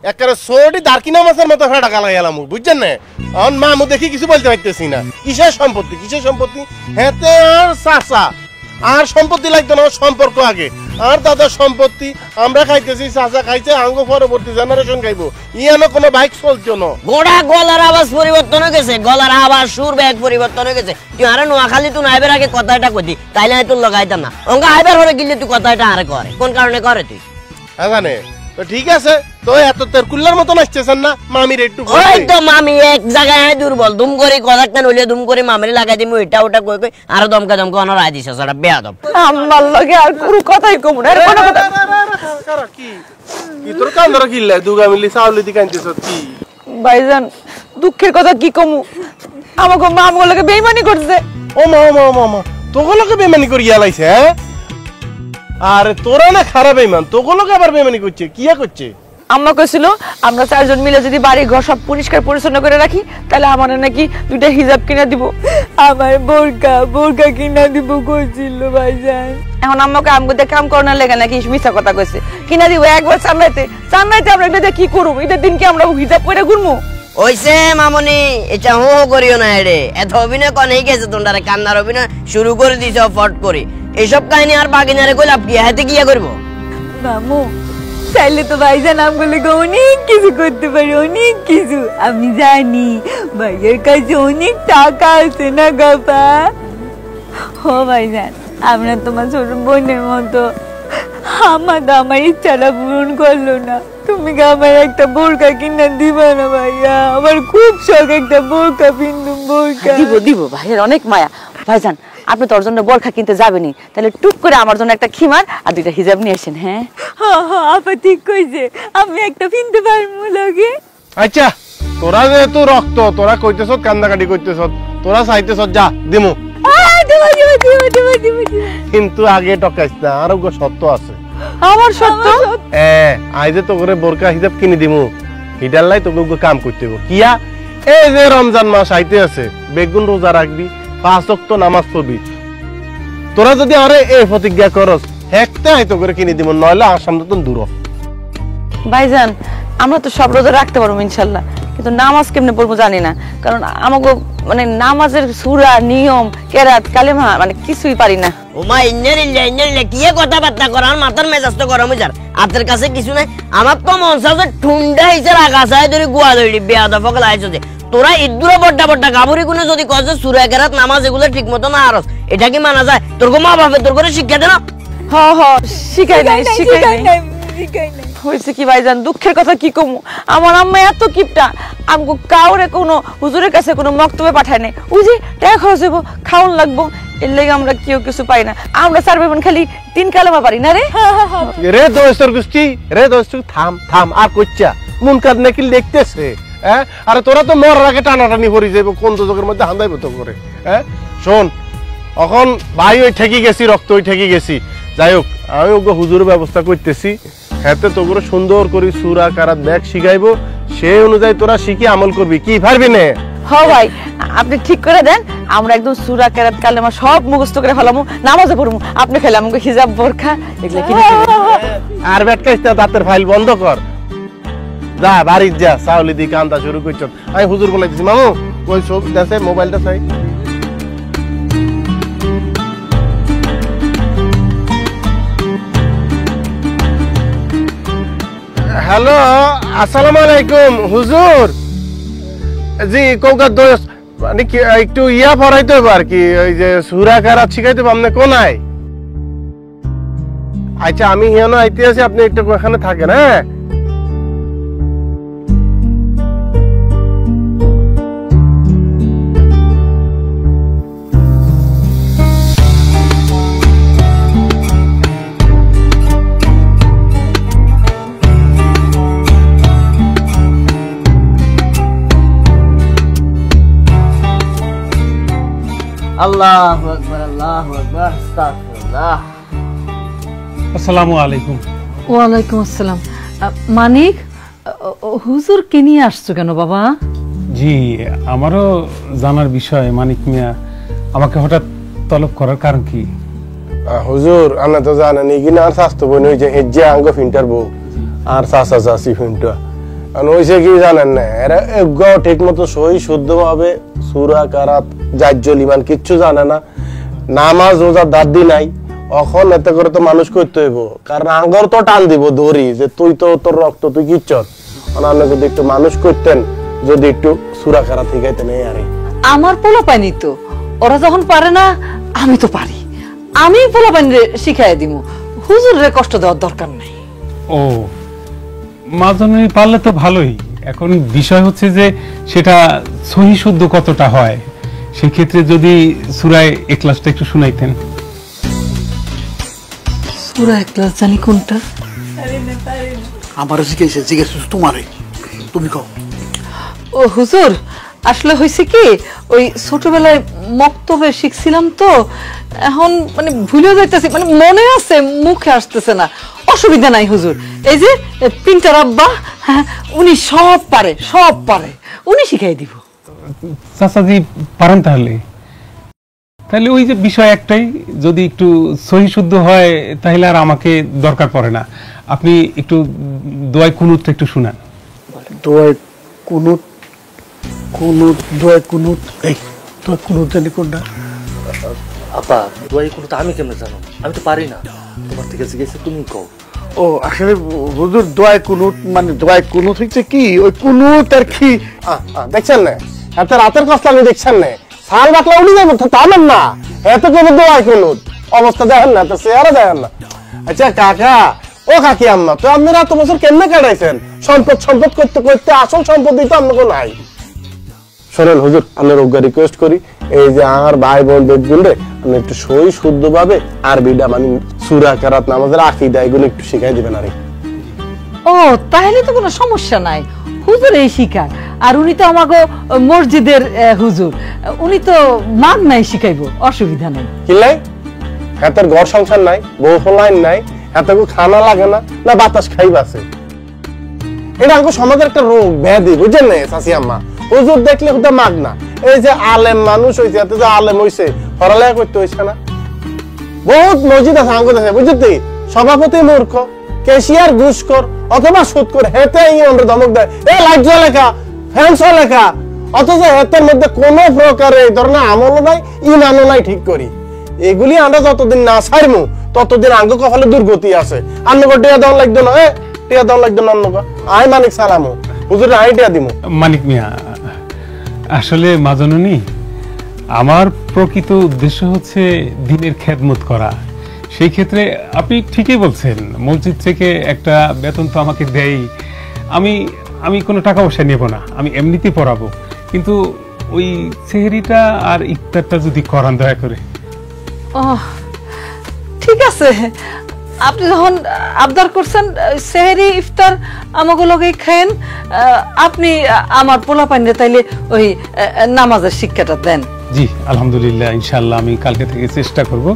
একেবারে সোটি দারকিনা মাছের মতো ফেটা গালা গেলাম, বুঝছেন না? এখন মামু দেখি কিছু বলতে পারতেছি না। কিসের সম্পত্তি, কিসের সম্পত্তি? হ্যাঁ আর চাচা আর সম্পত্তি লাগতো না, সম্পর্ক আগে। আর দাদার সম্পত্তি আমরা খাইতেছি, চাচা খাইছে, আঙ্গ পরবর্তী জেনারেশন খাইবো। ইয়ানো কোনো বাইক চলছো না। গোড়া গলার আওয়াজ পরিবর্তন হয়ে গেছে, গলার আওয়াজ সুর ব্যাগ পরিবর্তন হয়ে গেছে। তুই আরে নোয়াখালী তুই আইবার আগে কথাটা কইতি, তাইলে তোর লাগাইতাম না। অঙ্গ আইবার হরে গিলে তুই কথাটা আরে করে কোন কারণে করে তুই? হ্যাঁ জানে তো ঠিক আছে, তো এত তেরকুল্লার মতো নাচতেছেন না মামির একটু। ওই তো মামি এক জায়গায় দুর্বল, দুম করে কথাটা নইলে দুম করে মামির লাগাই দিমু, এটা ওটা কই কই আর দমকা দমকা অনরাই দিছস, এটা বেয়াদব। আমার লগে আর কোনো কথাই কম না, আর কোনো কথা কি কি তোর কান্দরা কিল্লা দুগা মিলি চাউলি দি কান্দিছ কি? ভাইজান দুঃখের কথা কি কমু, আমাকে মা আমার লগে বেইমানি করছে। ও মা মা মা মা তোগুলোকে বেমানি করিয়া লাইছে? হ্যাঁ আরে তোরা না খারাপ বেইমান, তোগুলোকে আবার বেমানি করছে, কিয়া করছে? আম্মা কইছিল আমরা 4 জন মিলে যদি বাড়ি ঘর সব পরিষ্কার পরিচ্ছন্ন করে রাখি তাহলে আমার নাকি 2টা হিজাব কিনা দিব। আমার বোরকা কিনা দিব কইছিল ভাইজান। এখন আম্মাকে আমগো কাম করানোর লেগে নাকি মিথ্যা কথা কইছে, কিনা দিব একবার সামলাইতে আমরা এটা কি করব? ঈদের দিন কি আমরা হিজাব পরে ঘুরমু? ওইছে মামনি এটা হো করিও না রে, এত অভিনয় কোন হয়ে গেছে তোমরা, কান্নার অভিনয় শুরু করে দিছ ফট করে। এইসব কাহিনী আর বাগিনারে কই লাভ কি? হাতে কি করব? মামু চাইলে তো ভাইজান আমগুলো অনেক কিছু করতে পারি, অনেক কিছু। আমি জানি ভাইয়ের কাছে অনেক টাকা আছে না গাপা। ও ভাইজান আমরা তোমার ছোট বোনের মতো, আমার ইচ্ছাটা পূরণ করলো না। তুমি আমার একটা বোরকা কিনা দিবা না ভাইয়া? আমার খুব শখ একটা বোরকা পিন্দুম, বোরকা। দিব ভাইয়ের অনেক মায়া। ভাইজান আপনি তোর জন্য বোরখা কিনতে যাবেনি, তাহলে টুক করে আমার জন্য একটা খিমার আর 2টা হিজাব নিয়ে আসেন। হ্যাঁ হ্যাঁ আপা ঠিক কইছে, আমি একটা পিনতে পারবো লাগে। আচ্ছা তোরা যেহেতু রক্ত, তোরা কইতেছ কান্দাকাটি কইতেছ, তোরা চাইতেছ যা দিমু, কিন্তু আগে টকাইস না, আরো সত্য আছে। আমার সত্য? আই যে তো করে বোরকা হিজাব কিনে দিমু, হিডার লাই তোকে কাম করতে হইব। কিয়া এই যে রমজান মাস আইতে আছে, বেগুন রোজা রাখবি, 5 ওয়াক্ত নামাজ পড়বি। তোরা যদি আরে এই প্রতিজ্ঞা করস, একটা আইতো করে কিনে দিব, নইলে আসাম তো দূর। ভাইজান আমরা তো সব রোজা রাখতে পারবো ইনশাল্লাহ, কিন্তু নামাজ কেমনে পড়বো জানি না, কারণ আমাকে মানে নামাজের সূরা নিয়ম কেরাত কালেমা মানে কিছুই পারি না। ওমা ইন্নালিল্লাহ কি কথাবার্তা করার মাথার মেজাজ তো গরম হয়ে যায়। আপনার কাছে কিছু নাই, আমার তো মন চাচ্ছে ঠুন্ডা হিসেবে আগাছায় ধরে গুয়া ধরি বেয়াদব ফকল আইছো যে তোরা ইদুরা বড্ডা গাবুরি গুনে যদি কয় যে সূরা কেরাত নামাজ এগুলো ঠিক মতো না আরস, এটা কি মানা যায়? তোর মা বাপে তোর করে শিক্ষা দেন? শিখাই নাই হয়েছে কি ভাইজান, দুঃখের কথা কি কমু, আমার আম্মা এত কিপটা, আমগো কাউরে কোনো হুজুরের কাছে কোনো মক্তবে পাঠায় নাই। ওই যে টাকা খরচ হইব, খাওয়ান লাগবো, এর লেগে আমরা কেউ কিছু পাই না। আমরা 4 ভাই বোন খালি 3 কালেমা পারি না রে। রে দোস্তর গোষ্ঠী, রে দোস্ত থাম আর কইচ্ছা মন কাদ নাকি দেখতেছে। হ্যাঁ আরে তোরা তো মরার আগে টানাটানি হরি যাইব, কোন দোজকের মধ্যে হান্দাইব তো করে। হ্যাঁ শোন, এখন ভাই ওই ঠেকি গেছি, রক্ত ওই ঠেকি গেছি। যাই হোক, আমি ওকে হুজুরের ব্যবস্থা করতেছি, হাতে তোগুলো সুন্দর করে সূরা কারাত ব্যাগ শিখাইবো, সেই অনুযায়ী তোরা শিখে আমল করবি। কি পারবি না? হ্যাঁ ভাই, আপনি ঠিক করে দেন, আমরা একদম সূরা কেরাত কালেমা সব মুখস্থ করে ফেলামু, নামাজে পড়মু। আপনি খেলে আমাকে হিজাব বোরখা এগুলো কিনে দিবেন। আর ব্যাটকাইতে দাঁতের ফাইল বন্ধ কর, যা বাড়ি যা, চাউলি দি কান্দা শুরু করছ। আমি হুজুর বলে দিছি, মামু ওই সব দেশে মোবাইলটা চাই। হ্যালো, আসসালামু আলাইকুম হুজুর। জি কৌকা দোষ মানে কি একটু ইয়া পড়াইতে হবে আর কি, ওই যে সূরা কারাত শিখাইতে হবে। আপনি কোনায়? আচ্ছা আমি হিয়ানো আইতে আছি, আপনি একটু এখানে থাকেন। হ্যাঁ আল্লাহু আকবার, আল্লাহু আকবার, আস্তাগফিরুল্লাহ। আসসালামু আলাইকুম। ওয়ালাইকুম আসসালাম। মানিক, হুজুর কে নিয়ে আসছো কেন বাবা? জি, আমারও জানার বিষয়। মানিক মিয়া আমাকে হঠাৎ তলব করার কারণ কি? হুজুর আপনি তো জানেন কিনা, আর স্বাস্থ্য বোন ওই যে হেজ্জে আঙ্গ ফিন্টার বউ আর চাচা চাচি ফিন্টা হয়েছে কি জানেন না, এরা ঠিক মতো সহি শুদ্ধ ভাবে সূরা কারাত জাজ্জল ইমান কিচ্ছু জানে না, নামাজ রোজা দাদি নাই। এখন এতে করে তো মানুষ করতে হইব, কারণ আঙ্গর তো টান দিব দড়ি যে তুই তো তোর রক্ত তুই কিচ্ছর। আপনি যদি একটু মানুষ করতেন, যদি একটু সূরা কারাত শিখাইতেন। এই আরে আমার পোলা পাইনি তো, ওরা যখন পারে না আমি তো পারি, আমি পোলা পাইনি শিখাই দিব, হুজুরের কষ্ট দেওয়ার দরকার নাই। ও মাজনী পারলে তো ভালোই। এখন বিষয় হচ্ছে যে সেটা সহি শুদ্ধ কতটা হয়, সেক্ষেত্রে যদি সূরা ইখলাসটা একটু শুনাইতেন। সূরা ইখলাস জানি কোনটা? আমার জিজ্ঞেস জিজ্ঞেস তোমারে, তুমি কও। ও হুজুর, আসলে হয়েছে কি, ওই ছোটবেলায় মক্তবে শিখছিলাম তো, এখন মানে ভুলেও যাইতেছি, মানে মনে আছে মুখে আসতেছে না। অসুবিধা নাই হুজুর, এই যে প্রিন্টার আব্বা, হ্যাঁ, উনি সব পারে, সব পারে, উনি শিখাই দিব। চাচাজি পারেন তাহলে? তাহলে ওই যে বিষয় একটাই, যদি একটু সহি শুদ্ধ হয় তাহলে আর আমাকে দরকার পড়ে না। আপনি একটু দোয়া কুনুতটা একটু শুনান। দোয়া কুনুত, কুনুত, দোয়া কুনুত, এই দোয়া কুনুত জানি কোনটা? আপা দোয়াই কোনো তো আমি কেমনে জানো, আমি তো পারি না, তোমার থেকে জিজ্ঞেস তুমি কও। ও আসলে হুজুর দোয়া কুনুত মানে দোয়া কুনুত হচ্ছে কি, ওই কুনুত আর কি দেখছেন না, এত রাতের কষ্ট আমি দেখছেন না, সাল বাকলা উনি যাবো তামেন না, এত করে দোয়া কুনুত অবস্থা দেখেন না, তো চেহারা দেখেন না। আচ্ছা কাকা, ও কাকি আম্মা, তো আপনারা এত বছর কেমনে কাটাইছেন? সম্পদ সম্পদ করতে করতে আসল সম্পত্তি তো আপনাকে নাই। শোনেন হুজুর, আপনার রোগা রিকোয়েস্ট করি, এই যে আমার ভাই বোন দেখবেন রে, আপনি একটু সহি শুদ্ধ ভাবে আরবিটা মানে সূরা কারাত নামাজের আকীদা এগুলো একটু শিখাই দিবেন। আরে ও তাহলে তো কোনো সমস্যা নাই, হুজুর এই শিখায়, আর উনি তো আমাকে মসজিদের হুজুর, উনি তো মান নাই শিখাইবো, অসুবিধা নাই। কিলাই হাতের ঘর সংসার নাই, বউ ফলাইন নাই, হাতে খানা লাগে না, না বাতাস খাইবাছে। এটা আমাকে সমাজের একটা রোগ ব্যাধি, বুঝছেন না চাচি আম্মা? হুজুর দেখলে হুদা মাগ না, এই যে আলেম মানুষ হয়েছে, এত যে আলেম হয়েছে, পড়ালেখা করতে হয়েছে না। বহুত মসজিদ আছে আঙ্গুল আছে, বুঝলি? সভাপতি মূর্খ, ক্যাশিয়ার ঘুষখোর অথবা সুদখোর, হেতে আমরা ধমক দেয়, এই লাইট লেখা, ফ্যান লেখা, অথচ হেতের মধ্যে কোনো প্রকার এই ধরনের আমলও নাই, ইমানও নাই। ঠিক করি এগুলি আমরা যতদিন না ছাড়মু ততদিন আঙ্গ কপালে দুর্গতি আছে। আন্নক টিয়া দেওয়া লাগতো না, টিয়া দেওয়া লাগতো না আন্নক। আই মানিক সালামু হুজুর, আই টিয়া দিমু। মানিক মিয়া, আসলে মাজননী আমার প্রকৃত উদ্দেশ্য হচ্ছে দ্বীনের খেদমত করা। সেই ক্ষেত্রে আপনি ঠিকই বলছেন, মসজিদ থেকে একটা বেতন তো আমাকে দেয়, আমি কোনো টাকা পয়সা নেব না, আমি এমনিতেই পড়াবো, কিন্তু ওই সেহরিটা আর ইফতারটা যদি করান দয়া করে। ও ঠিক আছে, আপনি যখন আবদার করছেন, সেহরি ইফতার আমাকে লগে খায়েন, আপনি আমার পোলা পাইনে তাইলে ওই নামাজের শিক্ষাটা দেন। জি আলহামদুলিল্লাহ, ইনশাআল্লাহ আমি কালকে থেকে চেষ্টা করব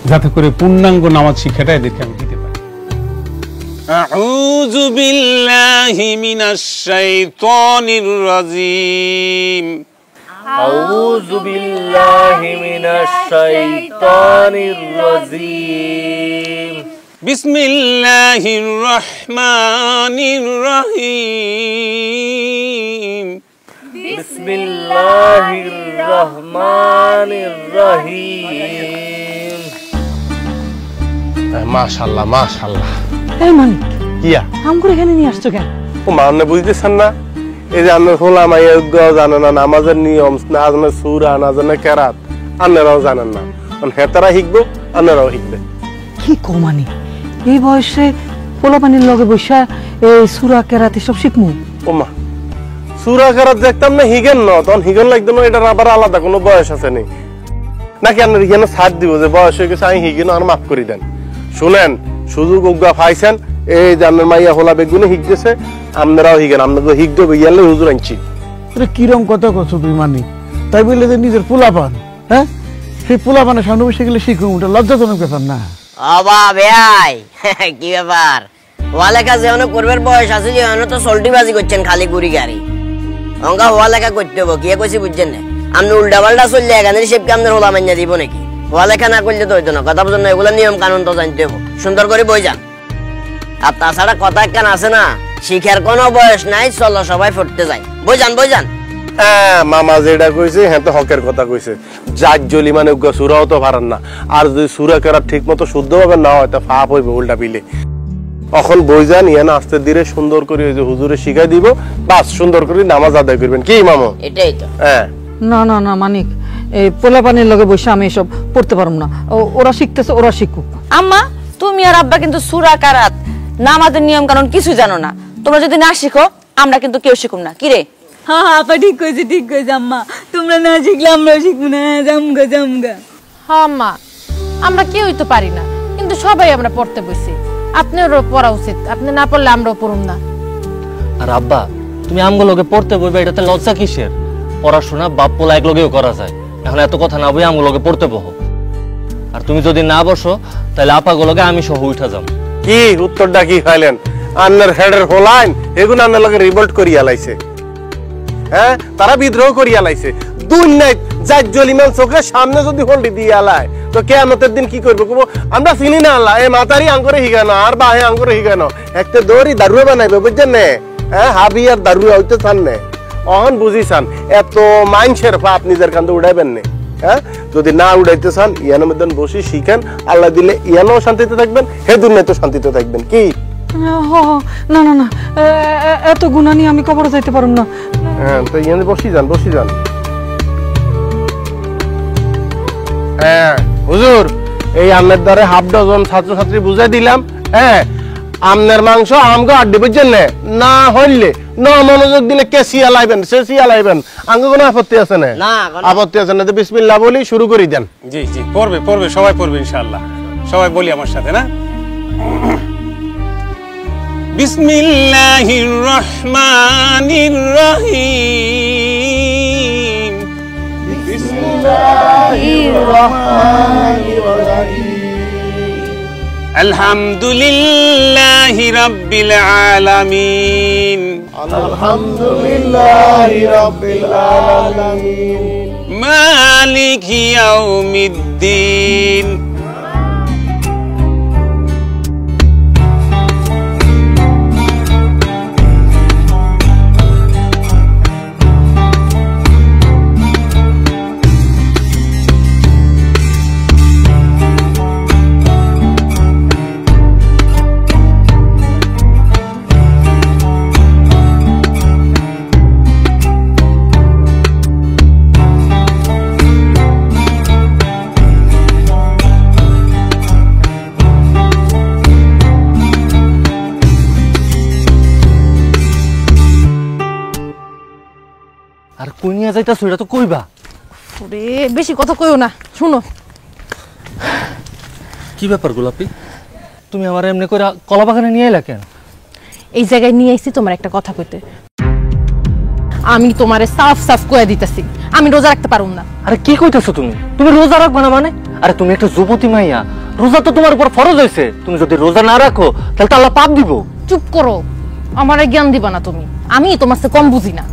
যাতে করে পূর্ণাঙ্গ নামাজ শিক্ষাটা এদেরকে আমি দিতে পারি। আউযু বিল্লাহি মিনাশ শাইতানির রাজীম। আউযু বিল্লাহি মিনাশ শাইতানির রাজীম। বিসমিল্লাহির রহমানির রহিম। বিসমিল্লাহির রহমানির রহিম। মাশাআল্লাহ মাশাআল্লাহ। এই মানিক, কিয়া আমগুলো এখানে নিয়ে আসছো কেন? ও মানে বুঝতেছেন না, এই যে আমরা খোলা মাইয়া জানে না নামাজের নিয়ম, না জানে সূরা, না জানে কেরাত, আপনারাও জানেন না। হেতারা শিখবো, আপনারাও শিখবে। কি কো মানিক, এই বয়সে পোলাপানির লগে বসা এই সূরা কেরাত সব শিখমু? ওমা সূরা কেরাত দেখতাম না হিগেন না, তখন হিগেন লাগতো না। এটার আবার আলাদা কোনো বয়স আছে নি নাকি? আপনার এখানে ছাড় দিব যে বয়স হয়ে গেছে, আমি হিগেন আর মাফ করে দেন। শুনেন, সুযোগ উগা পাইছেন, এই জানের মাইয়া হোলা বেগুনে হিগতেছে, আপনারাও হিগেন। আপনাদের হিগতে গেলে হুজুর আনছি। কিরম কথা কছো তুই মানি? তাই বললে যে নিজের পোলাপান, হ্যাঁ সেই পোলাপানের সামনে বসে গেলে শিখুন, ওটা লজ্জাজনক ব্যাপার না? অবা ভাই কি ব্যাপার? ওয়ালেখা যেন করবার বয়স আছে, যেন তো সল্টিবাজি করছেন খালি গুড়ি গাড়ি। অঙ্কা ওয়ালেখা করতে হবো, কে কইছি বুঝছেন না? আপনি উল্টা পাল্টা চললে এখানে সেবকে আপনার হোলা মাইনা দিব নাকি? ওয়ালেখা না করলে তো হইতো না। কথা বুঝুন না, এগুলো নিয়ম কানুন তো জানতে হবো। সুন্দর করে বই যান। আর তাছাড়া কথা একখান আছে না, শিখার কোনো বয়স নাই, চলো সবাই পড়তে যাই। বই যান বই যান। মামা যেটা কইছে হ্যাঁ তো হকের কথা কইছে। জাজ জলি মানে সুরাও তো পারেন না, আর যদি সুরা কেরাত ঠিক মতো শুদ্ধ ভাবে না হয় তা ফাপ হইবে উল্টা পিলে। এখন বই যান, ইয়ে না আস্তে ধীরে সুন্দর করে ওই যে হুজুরে শিখাই দিব, বাস সুন্দর করে নামাজ আদায় করবেন। কি মামা? এটাই তো। হ্যাঁ না না না মানিক, এই পোলাপানির লগে বসে আমি এসব পড়তে পারবো না। ওরা শিখতেছে, ওরা শিখুক। আম্মা, তুমি আর আব্বা কিন্তু সূরা কারাত নামাজের নিয়ম কানুন কিছু জানো না। তোমরা যদি না শিখো, আমরা কিন্তু কেউ শিখুম না। কি রে? হ্যাঁ হ্যাঁ আপা ঠিক কইছে, ঠিক কইছে আম্মা। তোমরা না শিখলে আমরাও শিখবো না। জামগা জামগা। হ্যাঁ আম্মা, আমরা কেউই তো পারি না, কিন্তু সবাই আমরা পড়তে বসি। আপনারও পড়া উচিত, আপনি না পড়লে আমরাও পড়ুম না। আর আব্বা, তুমি আমগুলোকে পড়তে বলবে, এটাতে লজ্জা কিসের? পড়াশোনা বাপ পোলা এক লগেও করা যায়। এখন এত কথা না বই আমগুলোকে পড়তে বহো। আর তুমি যদি না বসো, তাহলে আপাগুলোকে আমি সহ উঠা যাম। কি উত্তরটা কি খাইলেন? আন্নার হেডের হোলাইন এগুলো আন্নার লগে রিভোল্ট করিয়া লাইছে। হ্যাঁ, তারা বিদ্রোহ করিয়া লাইছে। দুই নাই জাজ জলিমান চোখের সামনে যদি হোল্ডি দিয়ে আলায়, তো কিয়ামতের দিন কি করবো? কব আমরা চিনি না আল্লাহ, এ মাতারি আঙ্করে হিগানো আর বাহে আঙ্করে হিগানো, একটা দৌড়ি দারুয়া বানাইবে, বুঝছেন নে? হ্যাঁ, হাবি আর দারুয়া হইতে চান নে। অহন বুঝিছান, এত মাইনসের পাপ নিজের কান্দে উড়াইবেন নে। হ্যাঁ, যদি না উড়াইতে চান ইয়ানের মধ্যে বসে শিখেন, আল্লাহ দিলে ইয়ানও শান্তিতে থাকবেন, হে দুনিয়াতেও শান্তিতে থাকবেন। কি না না না, এত গুণা নিয়ে আমি কবরে যাইতে পারুম না। হ্যাঁ, তো ইয়ানে বসি যান, বসি যান। হ্যাঁ হুজুর, এই আমের দ্বারে হাফ ডজন ছাত্রছাত্রী বুঝাই দিলাম। হ্যাঁ, আমনের মাংস আমগো আড্ডি বুঝছেন না হইলে না মনোযোগ দিলে কে সিয়া লাইবেন, সে সিয়া লাইবেন। আঙ্গ কোনো আপত্তি আছে না? আপত্তি আছে না? বিসমিল্লাহ বলি শুরু করি দেন। জি জি, পড়বে পড়বে, সবাই পড়বে ইনশাআল্লাহ। সবাই বলি আমার সাথে না? বিসমিল্লাহির রহমানির রহিম। বিসমিল্লাহির রহমানির রহিম। আলহামদুলিল্লাহি রাব্বিল আলামিন। আলহামদুলিল্লাহি রাব্বিল আলামিন। মালিকি ইয়াউমিদ্দিন। আর কইনিয়া যাইতাছো, এটা তো কইবা। ওরে বেশি কথা কইও না, শুনো। কি ব্যাপার গোলাপি, তুমি আমার এমনি করে কলা বাগানে নিয়ে এলা কেন? এই জায়গায় নিয়ে আইছি তোমার একটা কথা কইতে। আমি তোমারে সাফ সাফ কয়ে দিতেছি আমি রোজা রাখতে পারুম না। আরে কি কইতেছো তুমি? তুমি রোজা রাখবে না মানে? আরে তুমি একটা যুবতী মাইয়া, রোজা তো তোমার উপর ফরজ হয়েছে। তুমি যদি রোজা না রাখো তাহলে তো আল্লাহ পাপ দিব। চুপ করো, আমারে জ্ঞান দিবা না তুমি। আমি তোমার চেয়ে কম বুঝি না।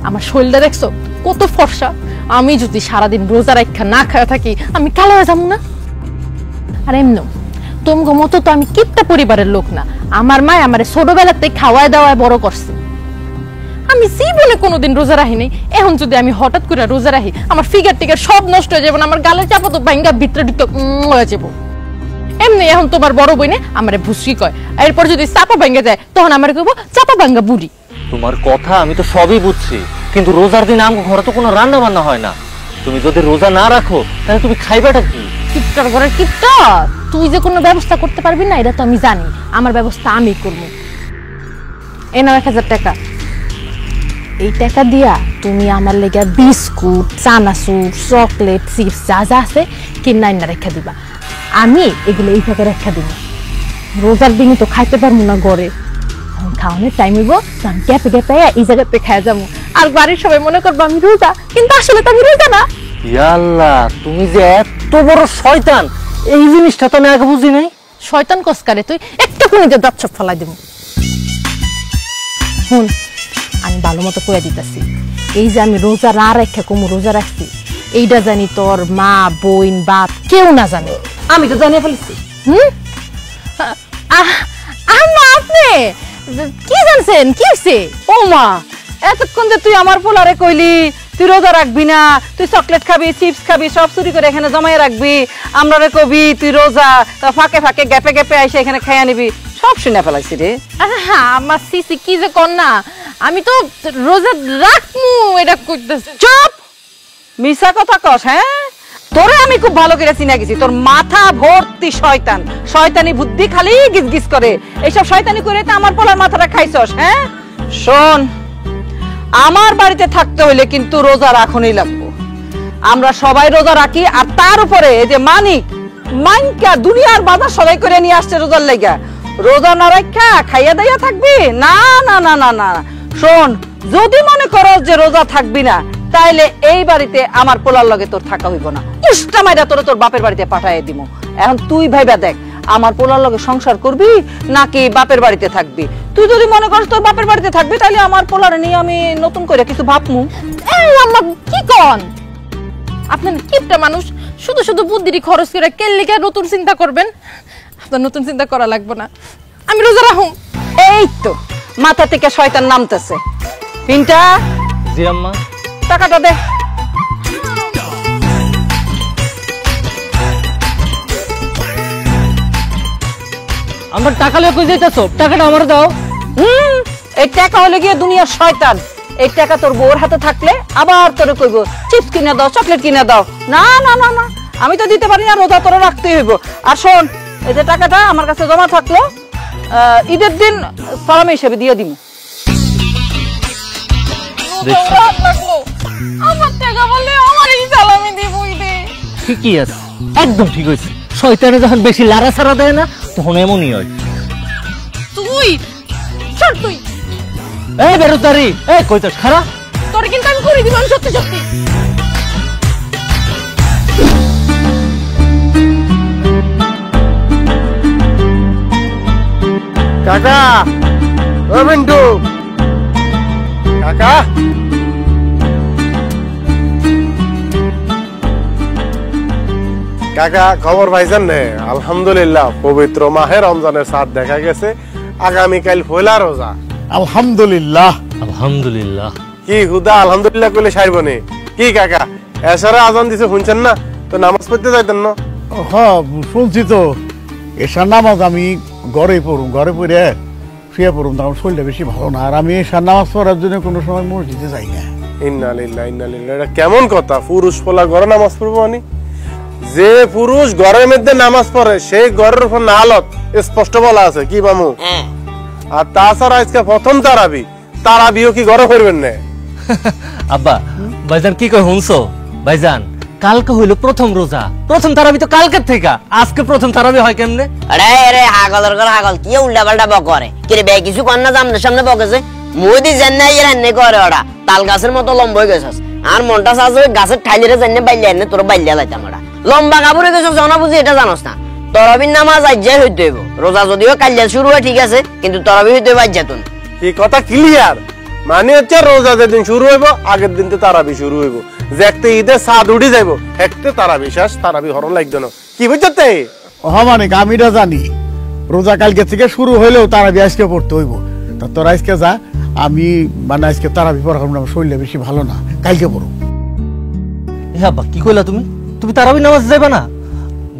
আমার শরীরটা দেখছো কত ফর্সা। আমি যদি সারাদিন রোজা রাখা না খাওয়া থাকি আমি কালো হয়ে যাবো না? আর এমনি তোমার মতো তো আমি কিপটা পরিবারের লোক না। আমার মা আমার ছোটবেলাতে খাওয়ায় দাওয়ায় বড় করছে। আমি জীবনে কোনোদিন রোজা রাখি নাই। এখন যদি আমি হঠাৎ করে রোজা রাখি আমার ফিগার টিগার সব নষ্ট হয়ে যাবে, আমার গালের চাপা তো ভাঙ্গা ভিতরে ঢুকে হয়ে যাবো। এমনি এখন তোমার বড় বইনে আমারে ভুসকি কয়, এরপর যদি চাপা ভাঙ্গা যায় তখন আমার কইব চাপা ভাঙ্গা বুড়ি। তোমার কথা আমি তো সবই বুঝছি, কিন্তু রোজার দিন আমার ঘরে তো কোনো রান্না বান্না হয় না। তুমি যদি রোজা না রাখো তাহলে তুমি খাইবাটা কি? কিপটার ঘরে কিপটা, তুই যে কোনো ব্যবস্থা করতে পারবি না এটা তো আমি জানি। আমার ব্যবস্থা আমি করবো। এই নাও 1000 টাকা। এই টাকা দিয়া তুমি আমার লেগে বিস্কুট, চানাচুর, চকলেট, চিপস যা যা আছে কিনা না রেখা দিবা। আমি এগুলো এই ফাঁকে রেখা দিব। রোজার দিনই তো খাইতে পারবো না ঘরে, খাওয়ানোর টাইম হইব আমি গ্যাপে গ্যাপে এই জায়গাতে খাইয়া যাবো। আর বাড়ির সবাই মনে করবো আমি রোজা, কিন্তু আসলে তো আমি রোজা না। ইয়া আল্লাহ, তুমি যে এত বড় শয়তান এই জিনিসটা তো আমি আগে বুঝি নাই। শয়তান কসকারে তুই একটা কোণে দাঁত সব ফেলাই দেব। শুন, আমি ভালো মতো কয়ে দিতেছি, এই যে আমি রোজা না রেখে কমু রোজা রাখছি এইটা জানি তোর মা, বোন, বাপ কেউ না জানে। আমি তো জানিয়ে ফেলছি। আপনি কি জানছেন? কি হয়েছে? ও মা, এতক্ষণ যে তুই আমার পোলারে কইলি তুই রোজা রাখবি না, তুই চকলেট খাবি, চিপস খাবি, সব চুরি করে এখানে জমাই রাখবি, আমরা রে কবি তুই রোজা, ফাঁকে ফাঁকে গ্যাপে গ্যাপে আইসে এখানে খাইয়া নিবি, সব শুনে ফেলাইছি রে। আমার সিসি কি যে কর না, আমি তো রোজা রাখমু এটা করতেছি। চুপ, মিশা কথা কস। হ্যাঁ, তোরে আমি খুব ভালো করে চিনা গেছি। তোর মাথা ভর্তি শয়তান, শয়তানি বুদ্ধি খালি গিজগিজ করে। এইসব শয়তানি করে তো আমার পোলার মাথাটা খাইছস। হ্যাঁ শোন, আমার বাড়িতে থাকতে হইলে কিন্তু রোজা রাখনই লাগবো। আমরা সবাই রোজা রাখি, আর তার উপরে এই যে মাইনকা দুনিয়ার বাজার সবাই করে নিয়ে আসছে রোজার লাইগা। রোজা না রাখা খাইয়া দাইয়া থাকবি? না না না না না। শোন, যদি মনে করো যে রোজা থাকবি না তাইলে এই বাড়িতে আমার পোলার লগে তোর থাকা হইব না। উষ্টা মাইরা তোর বাপের বাড়িতে পাঠাইয়া দিব। এখন তুই ভাইবা দেখ, আমার পোলার লগে সংসার করবি নাকি বাপের বাড়িতে থাকবি? তুই যদি মনে করিস তোর বাপের বাড়িতে থাকবি তাহলে আমার পোলার নিয়ে আমি নতুন করে কিছু ভাবমু। কি কন আপনার? কিপটা মানুষ, শুধু শুধু বুদ্ধিটি খরচ করে কেল্লিকে নতুন চিন্তা করবেন। আপনার নতুন চিন্তা করা লাগবে না, আমি রোজা রাখুম। এই তো মাথা থেকে শয়তান নামতেছে। পিন্টা, জি আম্মা, টাকাটা দে। আমার টাকা লয়ে কই যাইতাছো? টাকাটা আমার দাও। এই টাকা হলে গিয়ে দুনিয়ার শয়তান। এই টাকা তোর বউর হাতে থাকলে আবার তোরে কইব চিপস কিনে দাও, চকলেট কিনে দাও। না না না না, আমি তো দিতে পারি না, রোজা তোরে রাখতেই হইব। আর শোন, এই যে টাকাটা আমার কাছে জমা থাকলো, ঈদের দিন সালামি হিসেবে দিয়ে দিব। আমার টাকা বলে আমারই সালামি দিব। ঠিকই আছে, একদম ঠিক হয়েছে। শয়তানে যখন বেশি লাড়া ছাড়া দেয় না তখন এমনই হয়। তুই ছাড়, তুই এই বেরোদারি, এই কইতাস খারা, তোর কিন্তু আমি করে দিব সত্যি সত্যি। কাকা, ও মিন্টু কাকা, কাকা খবর পাইছেন নে? আলহামদুলিল্লাহ, পবিত্র মাহে রমজানের চাঁদ দেখা গেছে। আগামীকাল পয়লা রোজা। আলহামদুলিল্লাহ। আলহামদুলিল্লাহ কি হুদা আলহামদুলিল্লাহ কইলে সারব নে? কি কাকা, এসারে আজান দিছে শুনছেন না? তো নামাজ পড়তে যাইতেন না? হ্যাঁ শুনছি তো। এসার নামাজ আমি ঘরে পড়ুম, ঘরে পড়ে শুয়ে পড়ুম, তখন শরীরটা বেশি ভালো না। আর আমি এসার নামাজ পড়ার জন্য কোনো সময় মসজিদে যাই না। ইন্না লিল্লাহি ইন্না ইলাইহি। এটা কেমন কথা? পুরুষ পোলা ঘরে নামাজ পড়বো মানে? যে পুরুষ ঘরের মধ্যে নামাজ পড়ে সেই ঘরের উপর নালত স্পষ্ট বলা আছে। কি বামু? আর তাছাড়া আজকে প্রথম তারাবিও কি ঘরে করবেন না? আব্বা, ভাইজান কি কই শুনছো? ভাইজান, কালকে হইলো প্রথম রোজা, প্রথম তারাবি তো কালকের থেকে। আজকে প্রথম তারাবি হয় কেমনে? আরে আরে হাগলের ঘর হাগল, কি উল্টা পাল্টা বক করে? কি রে বে কিছু কর না, সামনে সামনে বকেছে। মুদি জান্না এর এনে করে ওরা তাল গাছের মতো লম্বা হয়ে গেছস আর মনটা চাস ওই গাছের ঠাইলেরে জান্নে বাইলে এনে তোর বাইলে লাইতাম ওরা লম্বা কাপড়ে গেছস জানা বুঝি এটা জানোস না তরাবির নামাজ আজ্জাই হইতে হইব রোজা যদিও কাল শুরু হয় ঠিক আছে কিন্তু তরাবি হইতে হইব আজ্জাতুন এই কথা ক্লিয়ার মানে হচ্ছে রোজা যেদিন শুরু হইব আগের দিন তো তারাবি শুরু হইব দেখতে ঈদের চাঁদ উঠে যাইব হেকতে তারাবি শেষ তারাবি হরণ লাগবে না কি বুঝতে মানে আমিটা জানি রোজা কালকে থেকে শুরু হইলেও তারাবি আজকে পড়তে হইব তা তোরা আজকে যা আমি মানে আজকে তারাবি পড়া করবো না শরীরটা বেশি ভালো না কালকে পড়ো আব্বা কি কইলা তুমি তুমি তারাবি নামাজ যাইবা না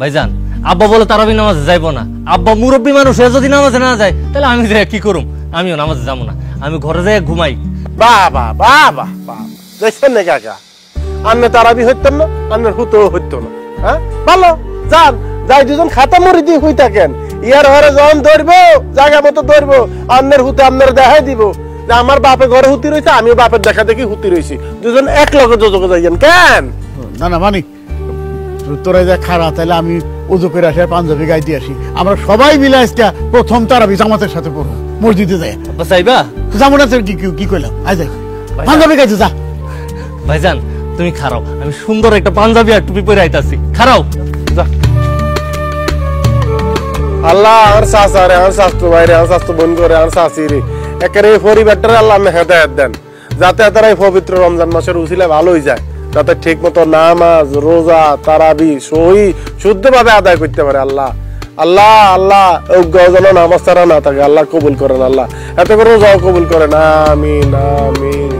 ভাইজান আব্বা বলে তারাবি নামাজ যাইবো না আব্বা মুরব্বী মানুষ যদি নামাজে না যায় তাহলে আমি যাই কি করুম আমিও নামাজে যাবো না আমি ঘরে যাই ঘুমাই বাবা বাবা বাবা দেখছেন না কাকা আন্নে তারাবি হইতেন না আন্নের হুতো হইতো না হ্যাঁ ভালো যান যাই দুজন খাতা মরি দিয়ে হই থাকেন ইয়ার ঘরে যখন ধরবো জায়গা মতো ধরবো আন্নের হুতে আপনার দেখাই দিব যে আমার বাপে ঘরে হুতি রয়েছে আমিও বাপের দেখা দেখি হুতি রয়েছি দুজন এক লগে যোজকে যাইয়েন কেন না না মানিক তোরা যা খারাপ তাহলে আমি উজু করে আসি আর পাঞ্জাবি গাই দিয়ে আসি আমরা সবাই মিলে আজকে প্রথম তারাবি জামাতের সাথে পড়বো মসজিদে যাই যাইবা জামু না কি কইলাম আই যাই পাঞ্জাবি গাইতে যা ভাইজান তুমি খারাও আমি সুন্দর একটা পাঞ্জাবি আর টুপি পরে আইতাছি খারাও যা আল্লাহ আর সাসারে আর শাস্ত্র বাইরে আর শাস্ত্র বন করে আর শাসিরে একেবারে পরিবারটারে আল্লাহ হেদায়েত দেন যাতে তারা এই পবিত্র রমজান মাসের উসিলায় ভালোই যায় যাতে ঠিক মতো নামাজ রোজা তারাবি সহি শুদ্ধভাবে আদায় করতে পারে আল্লাহ আল্লাহ আল্লাহ যেন নামাজ ছাড়া না থাকে আল্লাহ কবুল করেন আল্লাহ এত করে রোজাও কবুল করেন আমিন আমিন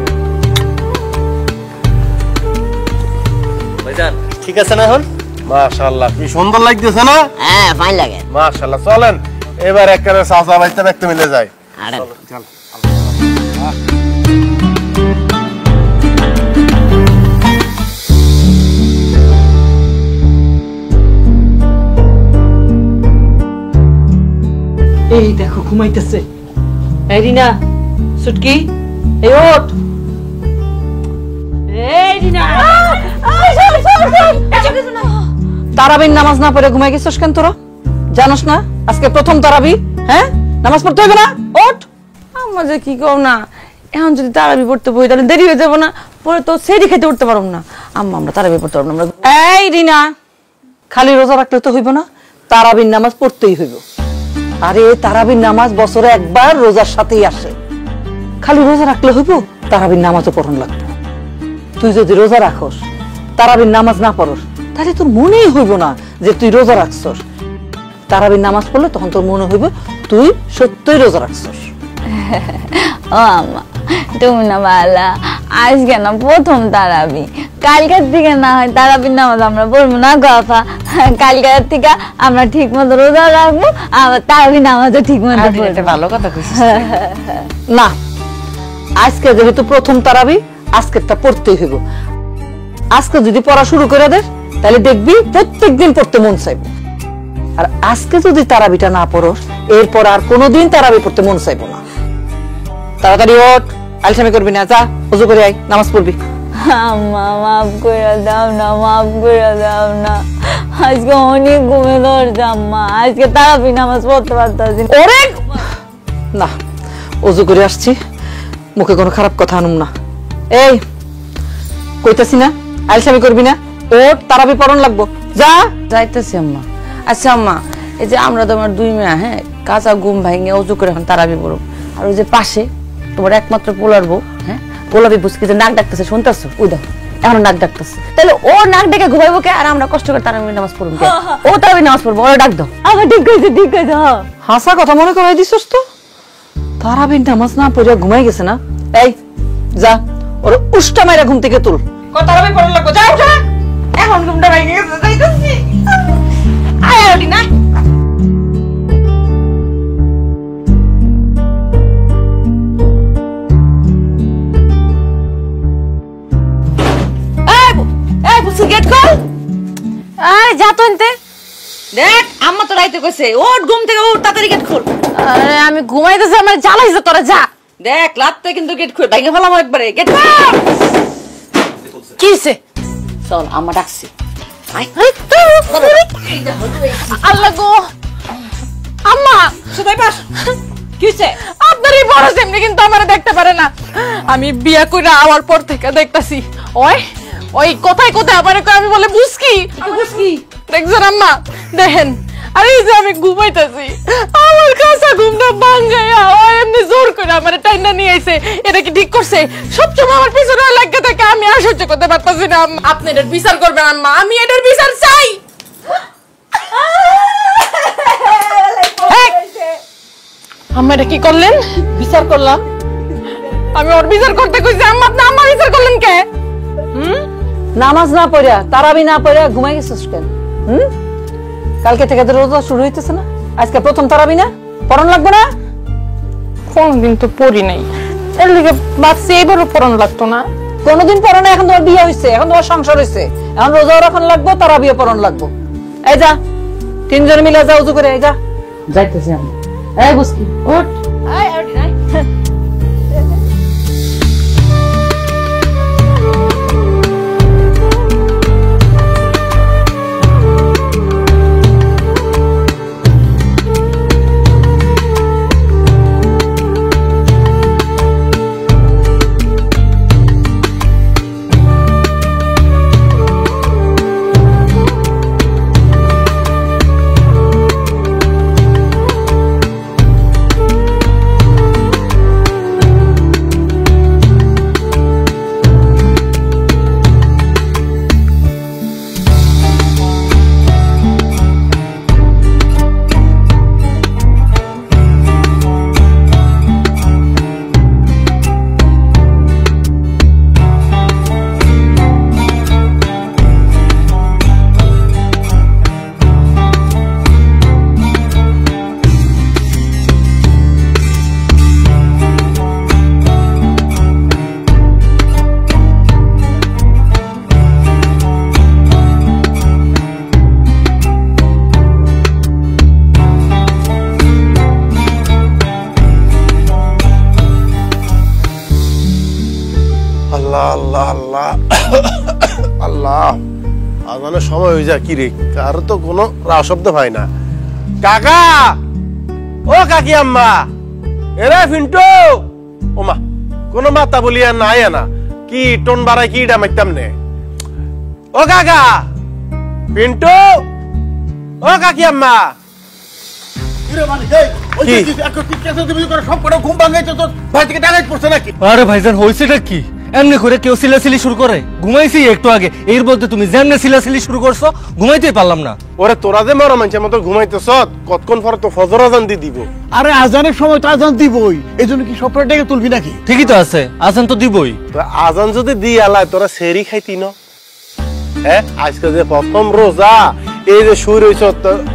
ভাইজান ঠিক আছে না এখন মাশাআল্লাহ কি সুন্দর লাগতেছে না হ্যাঁ ফাইন লাগে মাশাআল্লাহ চলেন এবার একেবারে চাচা বাইতে দেখতে মিলে যায় আরে চল এই দেখো ঘুমাইতেছে এই রিনা সুটকি এই ওঠ এই রিনা তারাবির নামাজ না পড়ে ঘুমাই গেছিস কেন তোরা জানোস না আজকে প্রথম তারাবি হ্যাঁ নামাজ পড়তে হবে না ওঠ আমার যে কি কও না এখন যদি তারাবি পড়তে বই তাহলে দেরি হয়ে যাবো না পরে তো সেরি খেতে উঠতে পারবো না আম্মা আমরা তারাবি পড়তে পারবো না এই রিনা খালি রোজা রাখলে তো হইব না তারাবির নামাজ পড়তেই হইব আরে তারাবির নামাজ বছরে একবার রোজার সাথেই আসে খালি রোজা রাখলে হইব তারাবির নামাজও পড়ন লাগবে তুই যদি রোজা রাখস তারাবির নামাজ না পড়স তাহলে তোর মনেই হইব না যে তুই রোজা রাখছস তারাবির নামাজ পড়লে তখন তোর মনে হইব তুই সত্যই রোজা রাখছস ও আম্মা তুমি না বালা আজকে না প্রথম তারাবি কালকের থেকে না হয় তারাবির নামাজ আমরা পড়বো না গফা কালকের থেকে আমরা ঠিক মতো রোজা রাখবো আবার তারাবির নামাজও ঠিক মতো পড়বো ভালো কথা কইছিস না আজকে যেহেতু প্রথম তারাবি আজকেরটা পড়তেই হইব আজকে যদি পড়া শুরু করে দে তাহলে দেখবি প্রত্যেকদিন পড়তে মন চাইবে আর আজকে যদি তারাবিটা না পড়স এরপর আর কোনোদিন তারাবি পড়তে মন চাইবো না তাড়াতাড়ি ওঠ আলসামি করবি না যা ওযু করে আয় নামাজ পড়বি আম্মা মাফ করে দাও না মাফ করে দাও না আজকে অনেক ঘুমে ধরছে আম্মা আজকে তারাবি নামাজ পড়তে পারতাছি ওরে না ওযু করে আসছি মুখে কোনো খারাপ কথা আনুম না এই কইতাছি না আলসামি করবি না ওঠ তারাবি পড়ন লাগবো যা যাইতেছি আম্মা আচ্ছা আম্মা এই যে আমরা তোমার দুই মেয়ে হ্যাঁ কাঁচা ঘুম ভাঙে অজু করে এখন তারাবি পড়ব আর ওই যে পাশে তোমার একমাত্র পোলার বউ হ্যাঁ গোলাপি বুঝকি যে নাক ডাকতেছে শুনতেছো ওই দেখো এখন নাক ডাকতেছে তাহলে ও নাক ডেকে ঘুমাইবো কে আর আমরা কষ্ট করে তারাবি নামাজ পড়বো কে ও তারাবি নামাজ পড়বো ওরা ডাক দাও আমার ঠিক কইছে হাসা কথা মনে করাই দিছস তো তারাবির নামাজ না পড়ে ঘুমাই গেছে না এই যা ওর উষ্টা মাইরা ঘুম থেকে তুল তারাবি পড়ন লাগবো যা উঠা এখন ঘুমটা ভেঙে গেছে যাইতাছি আয় ওটি না গেট কল আরে যা তো এনতে দেখ আম্মা তো রাইতে কইছে ওঠ ঘুম থেকে উঠ তাড়াতাড়ি গেট খোল আরে আমি ঘুমাইতেছি আমার জ্বালাইছে তোরা যা দেখ লাত্তে কিন্তু গেট খোল ভাঙে ফেলাম একবারে গেট কি হইছে চল আম্মা ডাকছি আল্লাহ গো আম্মা সবাই পাস কি হইছে আব্বা আপনার এই বড় সেমনি কিন্তু আমারে দেখতে পারে না। আমি বিয়া কইরা আওয়ার পর থেকে দেখতাছি ওই কোথায় কোথায় আমারে কই আমি বলে বুঝকি দেখছেন আম্মা দেখেন। আরে এই যে আমি ঘুমাইতেছি আমার কাছে ঘুমটা ভাঙাইয়া এমনি জোর করে আমার টাইনা নিয়ে আইছে। এটা কি ঠিক করছে? সবসময় আমার পিছনে লাগে থাকে, আমি আর সহ্য করতে পারতাছি না। আপনি এটার বিচার করবেন আম্মা, আমি এটার বিচার চাই। আম্মা এটা কি করলেন? বিচার করলাম। আমি ওর বিচার করতে কইছি, আম্মা আপনি আমার বিচার করলেন কে? নামাজ না পড়া, তারাবি না পড়া ঘুমাই গেছিস কেন? কালকে থেকে তো রোজা শুরু হইতেছে না, আজকে প্রথম তারাবি না, পড়ন লাগবে না? কোনদিন তো পড়ি নাই, এর লিগে ভাবছি এবারও পড়ন লাগতো না। কোনদিন পড়ে না, এখন তোমার বিয়ে হইছে, এখন তোমার সংসার হইছে, এখন রোজাও রাখন লাগবো, তারাবিও পড়ন লাগবো। এই যা, তিনজন মিলে যা উজু করে, এই যা যাইতেছি আমি। এই বুঝকি ওঠ। আজানের সময় হয়ে যায় কি রে, কার তো কোনো শব্দ পাই না। কাকা, ও কাকি আম্মা, এরা ফিন্টু ওমা, কোনো মাতা বলিয়া নাই না, কি টন বাড়াই কি ডামাইতাম নে। ও কাকা, পিন্টু, ও কাকি আম্মা। আরে ভাইজান হইছেটা কি? এমনি করে কেউ সিলাসিলি শুরু করে? ঘুমাইছি একটু আগে, এর বলতে তুমি যেমনে সিলাসিলি শুরু করছো ঘুমাইতেই পারলাম না। ওরে তোরা যে মরা মানুষের মতো ঘুমাইতেছ, কতক্ষণ পরে তো ফজর আজান দিয়ে দিব। আরে আজানের সময় তো আজান দিবই, এই জন্য কি সবটা ডেকে তুলবি নাকি? ঠিকই তো আছে, আজান তো দিবই। আজান যদি দিয়ে আলায় তোরা সেরি খাইতি না? হ্যাঁ, আজকে যে প্রথম রোজা, এই যে শুরু হয়েছ,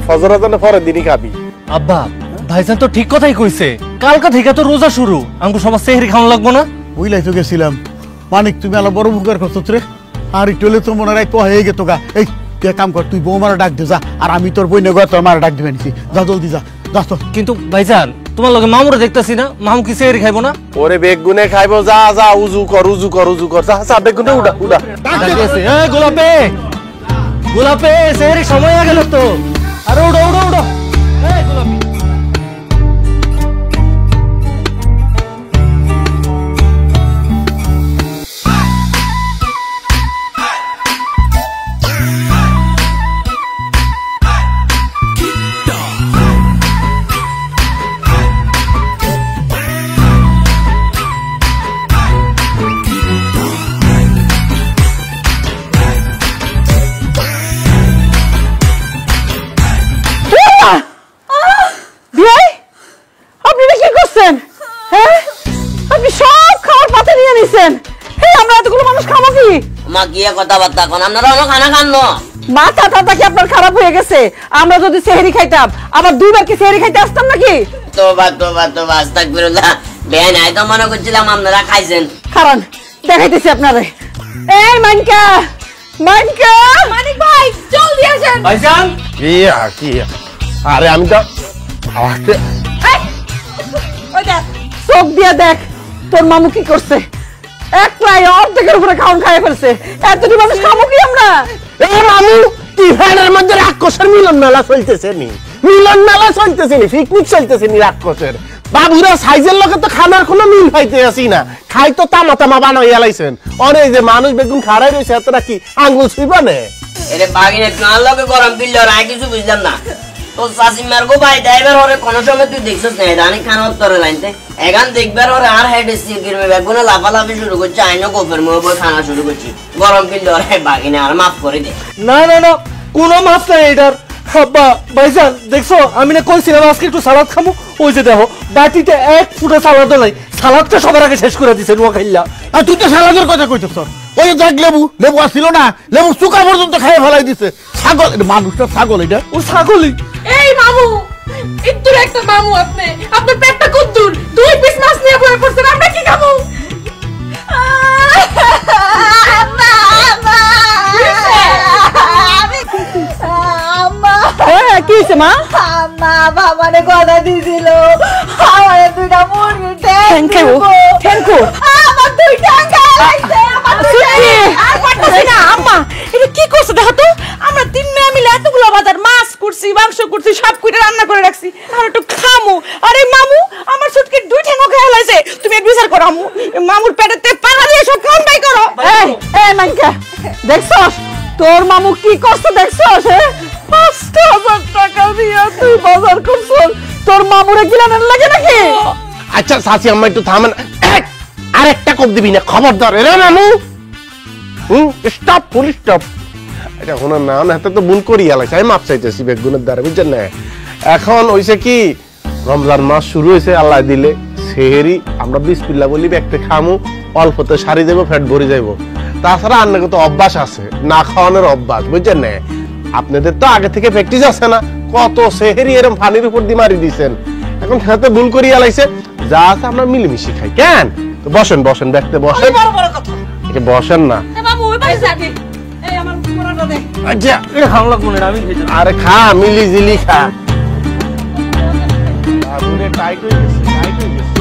ফজর আজানের পরের দিনই খাবি। আব্বা ভাইজান তো ঠিক কথাই কইছে, কালকা থেকে তো রোজা শুরু, আমাকে সবার সেহরি খাওয়ানো লাগবো না? বুঝলাই তো গেছিলাম মানিক, তুমি আলো বড় উপকার করছো রে। আর একটু হলে তো মনে রাখ হয়ে গেতো গা। এই তুই কাম কর, তুই বৌমারা ডাক দে যা, আর আমি তোর বই নেগো তোর মারা ডাক দিবে নিছি, যা জলদি যা, যা তো। কিন্তু ভাইজান তোমার লগে মামুরে দেখতাছি না, মামু কি সেহরি খাইবো না? ওরে বেগুনে খাইবো, যা যা উজু কর, উজু কর, উজু কর, যা যা বেগুনে উড়া উড়া। গোলাপে গোলাপে সেহরি সময় হয়ে গেল তো, আরে উড়ো উড়ো উড়ো। গোলাপি আমরা যদি সেহরি খাইতাম আবার দুইবার কি সেহরি খাইতে আসতাম নাকি? মনে করছিলাম আপনারা খাইছেন। কারণ দেখাইতেছি আপনারে। এই মানিকা, মানিকা, মানিক ভাই জলদি আসেন। ভাইজান কি আরে আমি তো চোখ দিয়া দেখ তোর মামু কি করছে। এক প্রায় অর্ধেকের উপরে খাওয়ান খাইয়ে ফেলছে। এতটি মানুষ খাবো কি আমরা? এই মামু টিফানের মধ্যে রাক্ষসের মিলন মেলা চলতেছে নি, মিলন মেলা চলতেছে নি, পিকনিক চলতেছে নি রাক্ষসের। বাবুরা সাইজের লগে তো খানার কোনো মিল পাইতে আসি না, খাই তো তামা তামা বানাই এলাইছেন। অনেক যে মানুষ বেগুন খাড়াই রয়েছে এতটা কি আঙ্গুল ছুইবা নে? এরে বাগিনে কাল লগে গরম পিল্ল আর কিছু বুঝলাম না। তো সাসিমার গো ভাই ড্রাইভার হরে কোন সময় তুই দেখছস না রানী খান উত্তরে লাইনতে এখান দেখবার হরে আর হেড সিকির মে বেগুনে লাফালাফি শুরু করছে, আইনো গোফের মুখ বই খানা শুরু করছি। গরম পিল্ল আর বাগিনে আর মাফ করে দে। না না না, কোনো মাফ নাই এটার। আব্বা ভাইজান দেখছো আমি না কইছিলাম আজকে একটু সালাদ খামু, ওই যে দেখো বাটিতে এক ফুটা সালাদও নাই, সালাদটা সবার আগে শেষ করে দিছে নোয়া খাইলা। আর তুই তো সালাদের কথা কইতেছ, ওই দেখ লেবু লেবু আসছিল না, লেবু চুকা পর্যন্ত খাইয়ে ফেলাই দিছে। ছাগল, মানুষটা ছাগল, এটা ও ছাগলই। এই মামু, ইত্তুর একটা মামু আপনি, আপনার পেটটা কদ্দুর, 2 পিস মাছ নিয়ে বসে পড়ছেন, আমরা কি খাবো? কি হয়েছে মা? মা বাবারে কথা দিছিল আমার দুইটা মুরগি Thank you. আমার দুই টাকা লাগছে আর পারতাছি না। আম্মা এটা কি করছো দেখো তো, আমরা 3 মেয়ে মিলে এতগুলো বাজার মাছ করছি, মাংস করছি, সব কুইটা রান্না করে রাখছি, আর একটু খামু। আরে মামু আমার সুটকে 2 ঠ্যাঙ্গো খেয়ে লাইছে, তুমি এক বিচার করো আম্মু, মামুর পেটেতে পাড়া দিয়ে সব খান বাই করো। এই মাইকা দেখছস তোর মামু কি করছে দেখছস? 5,000 টাকা দিয়া তুই বাজার করছস, তোর মামুরে গিলানের লাগে নাকি? আচ্ছা সাসি আম্মা একটু থামেন, আর একটা কোপ দিবি না, খবরদার। এরে মামু স্টপ, ফুল স্টপ। এটা কোনো না না, তো ভুল করি এলাইছে, আমি মাপ চাইতেছি বেগুনের দ্বারা, বুঝছেন না? এখন হইছে কি রমজান মাস শুরু হয়েছে, আল্লাহ দিলে সেহেরি আমরা বিসমিল্লাহ বলি একটা খামু, অল্পতে সারি দেবো, ফ্যাট ভরে যাইব। তাছাড়া আন্নাকে তো অভ্যাস আছে, না খাওয়ানোর অভ্যাস, বুঝছেন না? আপনাদের তো আগে থেকে প্র্যাকটিস আছে না, কত সেহেরি এরকম পানির উপর দিয়ে মারি দিয়েছেন। এখন খেতে ভুল করি এলাইছে, যা আছে আমরা মিলেমিশে খাই। কেন তো বসেন বসেন, দেখতে বসেন, বসেন না। আচ্ছা আরে খা, মিলি জিলি খা। টাইট হয়ে গেছে, টাইট হয়ে গেছে।